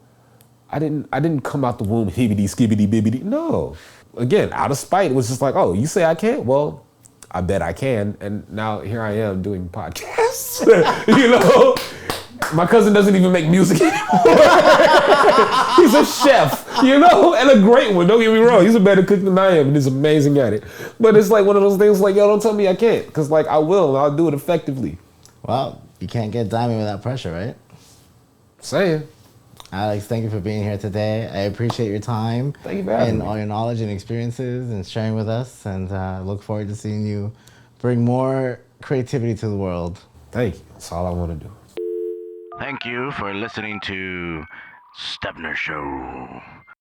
I didn't come out the womb hibbity, skibbity, bibbity. No. Again, out of spite, it was just like, oh, you say I can't? Well, I bet I can. And now here I am doing podcasts, you know? My cousin doesn't even make music anymore. He's a chef, you know, and a great one. Don't get me wrong. He's a better cook than I am, and he's amazing at it. But it's like one of those things like, yo, don't tell me I can't, because like I will, and I'll do it effectively. Well, you can't get diamond without pressure, right? Saying. Alex, thank you for being here today. I appreciate your time Thank you for having and me. all your knowledge and experiences and sharing with us. And look forward to seeing you bring more creativity to the world. Thank you. That's all I want to do. Thank you for listening to Stebner Show.